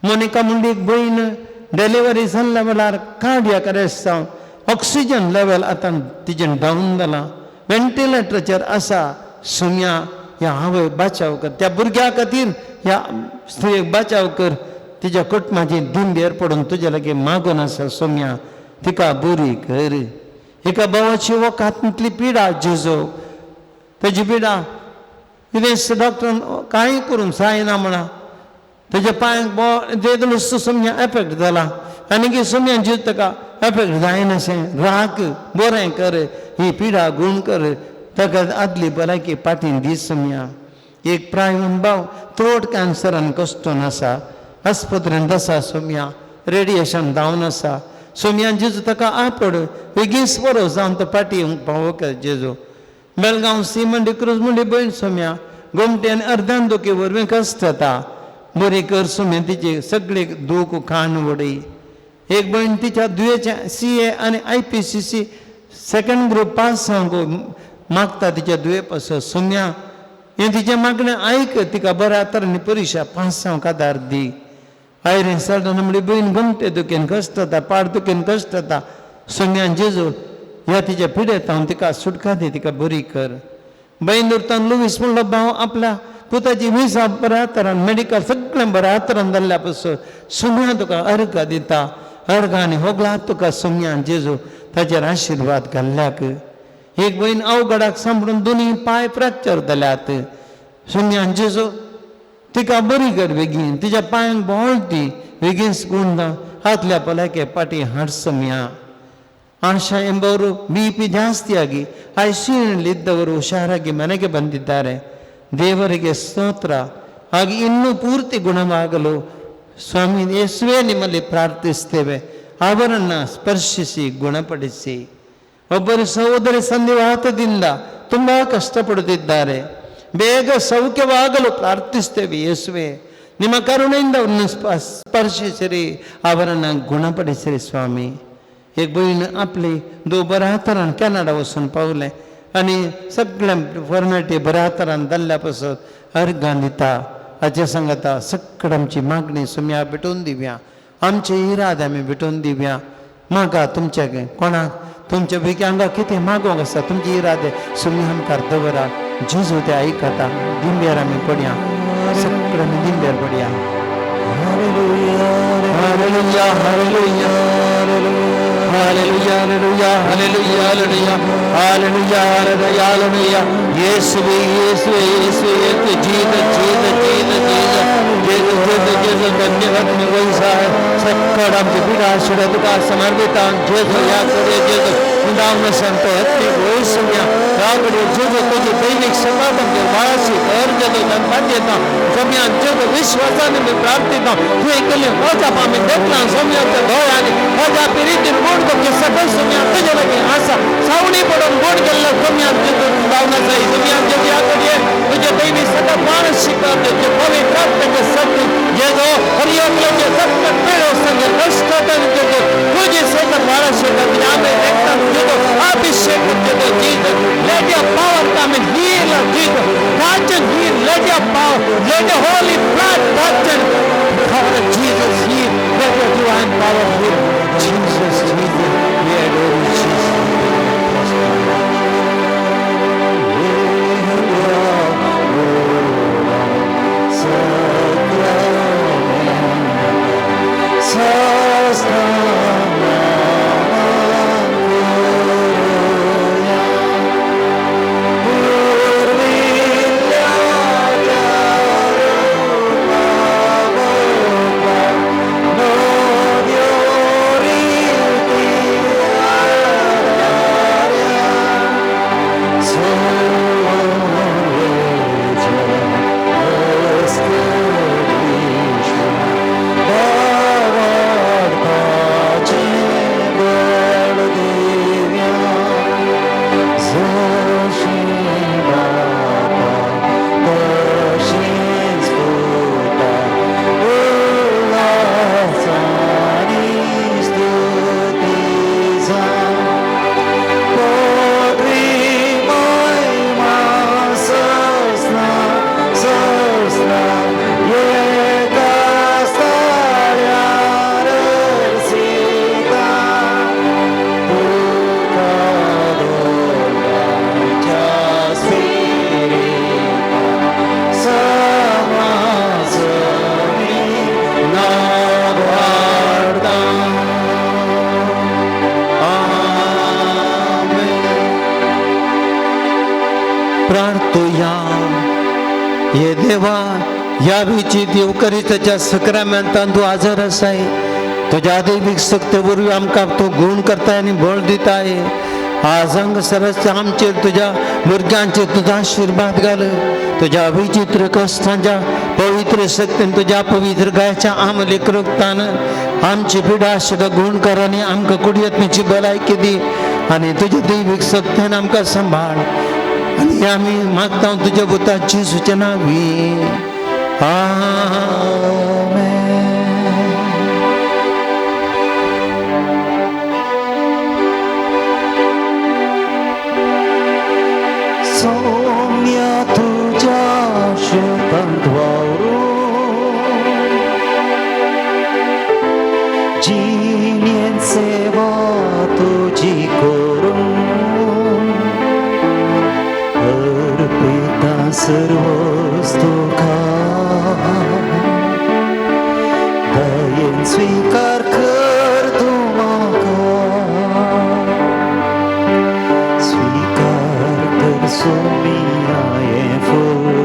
मोनिका म्हणली एक भयण डिलिव्हरी जाल्ल्या वेळार कार्डियाक अरेस्ट जावन ऑक्सिजन लेवल आतां तिजें डावन जालां. वेंटिलेटराचेर आसा. सोम्या ह्या आवय बाचाव कर. त्या भुरग्या खातीर ह्या स्त्रीक बाचाव कर. तिच्या कुटुंबाची दिंडेर पडून तुजे लागीं मागून आसा सोम्या. तिका बरी कर. एका भावाची वखांतली पिडा जेजू. ताची पिडा कितें डॉक्टरान कांय करूंक जायना म्हणा. ताच्या पांयांक देदलुस्त सोम्या एफेक्ट जाला. आनी सोम्या जीव ताका एफेक्ट जायनाशें. राख बरें कर. ही पिडा गूण कर. ताका आदली भलायकी पाटीन दी सोम्या. एक प्राय भाव थ्रोट कॅन्सरान कश्टोन आसा. आस्पत्रेन आसा सोम्या रेडिएशन जावन आसा सोम्या जेजू ताका आपड बेगीस बरो जावन तो पाटी पावो जेजू बेलगांव सी मंडी क्रूज मंडी बयण सोम्या गोमट्यान अर्ध्यान दोके वरवीं कश्ट जाता बरी कर सोम्या तिचे सगळे दूख खाण वडय एक बयण तिच्या दुयेच्या CA आनी IPCC सेकंड ग्रुप पास जावंक मागता तिच्या दुये पासत सोम्या हें तिचें मागणें आयक तिका बऱ्या तरेन परिक्षा पास जावंक आदार दी आयरें सडन म्हणली बहीण गमटे दुखेन कश्ट जाता पाड दुखेन कश्ट जाता सोम्यान जेजू ह्या तिच्या पिडेतावन तिका सुटका दी तिका बरी कर बहीण उरतान लुवीस म्हणलो भाव आपल्या पुताची विसा बऱ्या तरान मेडिकल सगळें बऱ्या तरान जाल्ल्या पासून सोम्या तुका अर्घ दिता अर्घ आनी होगला तुका सोम्यान जेजू ताचेर आशिर्वाद घाल्ल्याक एक बहीण अवघडाक सांबाळून दोनी पांय फ्रॅक्चर जाल्यात सोम्यान जेजू तिका बरी कर बेगीन तिच्या पांयांक बोळ दी बेगीन गुण हातल्या पल्याके पाटी हाड सोम्या ಅನ್ಷ ಎಂಬವರು BP ಜಾಸ್ತಿಯಾಗಿ ICUನಲ್ಲಿದ್ದವರು ಹುಷಾರಾಗಿ ಮನೆಗೆ ಬಂದಿದ್ದಾರೆ ದೇವರಿಗೆ ಸ್ತೋತ್ರ ಹಾಗೆ ಇನ್ನೂ ಪೂರ್ತಿ ಗುಣವಾಗಲು ಸ್ವಾಮಿ ಯೇಸುವೇ ನಿಮ್ಮಲ್ಲಿ ಪ್ರಾರ್ಥಿಸ್ತೇವೆ ಅವರನ್ನು ಸ್ಪರ್ಶಿಸಿ ಗುಣಪಡಿಸಿ ಒಬ್ಬರು ಸಹೋದರಿ ಸಂಧಿವಾತದಿಂದ ತುಂಬ ಕಷ್ಟಪಡುತ್ತಿದ್ದಾರೆ ಬೇಗ ಸೌಖ್ಯವಾಗಲು ಪ್ರಾರ್ಥಿಸ್ತೇವೆ ಯೇಸುವೇ ನಿಮ್ಮ ಕರುಣೆಯಿಂದ ಅವರನ್ನು ಸ್ಪರ್ಶಿಸಿರಿ ಅವರನ್ನು ಗುಣಪಡಿಸಿರಿ ಸ್ವಾಮಿ एक बहीण आपली बऱ्या तरान कॅनडा वचून पावले आनी सगळ्या फॉर्मेलिटी बऱ्या तरान जाल्ल्या पासून अर्घां दिता हाचे सांगता सकट आमची मागणी सोम्या भेटून दिव्या आमचे इराद आमी भेटून दिव्या मागा तुमच्या कोणाक तुमच्या भुरग्यांक कितें मागोवंक आसा तुमचे इरादे सोम्या आमकां दवरा जेजू ते आयकता दिंब्यार आमी पडया सकट आमी दिंब्यार पडया hallelujah hallelujah hallelujah hallelujah hallelujah hallelujah hallelujah hallelujah hallelujah यीशुवे यीशुवे यीशुवे Jesus Jesus Jesus Jesus Jesus Jesus धन्यवाद मी वैसा सकट आमची पिढा तुका समर्पित जेजू या करे जेजू उदाहरण संत हत्ती वैसुया रागडे जेजू तुझी दैनिक सकाळ आमच्या बाळाशी कर जेजू धन्यवाद सोम्या जेजू विश्वासाने मी प्रार्थित तू एकले माझ्या पामी देखला सोम्याच्या डोळ्याने माझ्या पिरीतीन गुण के सकल सोम्या तुझ्या लगे आसा सावणी पडून गुण गेला सोम्या जेजू भावनाचा सोम्या जेजू या करे तुझे दैनिक सकाळ मानस शिकार जे पवित्र आत्म्याचे सत्य जेजू हरियोग्याचे सत्य पेळो संगे कष्टातन जेजू तुझे सकाळ मानस शिकार यामे देखता जेजू अभिषेक जेजू Jesus let your power come and heal us Jesus touch and heal let your power let the holy blood touch and cover Jesus heal let your divine power heal Jesus Jesus we adore you Jesus हे देवा या विची देवकरीच्या सक्रामेंतान तू हजर आसाय तुझ्या दैविक सक्तेवरवीं आमकां तू गुण करताय आनी बळ दिताय आज हांगा सरस आमचेर तुज्या भुरग्यांचेर तुजो आशिर्वाद घाल तुज्या विचित्र कश्टांच्या पवित्र पवित्र शक्तीन तुझ्या पवित्र गायच्या आमले रक्तानं आमची पिढा सुद्धा गुण कराने आमका कुडियत्नीची भलायकी दी आणि तुझ्या दैविक शक्तीनं आमका सांभाळ आणि आम्ही मागता तुझ्या बुताची सूचना वी सौम्य तुझ्या शतंत्वावरून जिनेन सेवा तुझी करून अर्पिता सर्वस्तु दयेन स्वीकार कर तू म्हाका स्वीकार कर सोमी हांवें फुल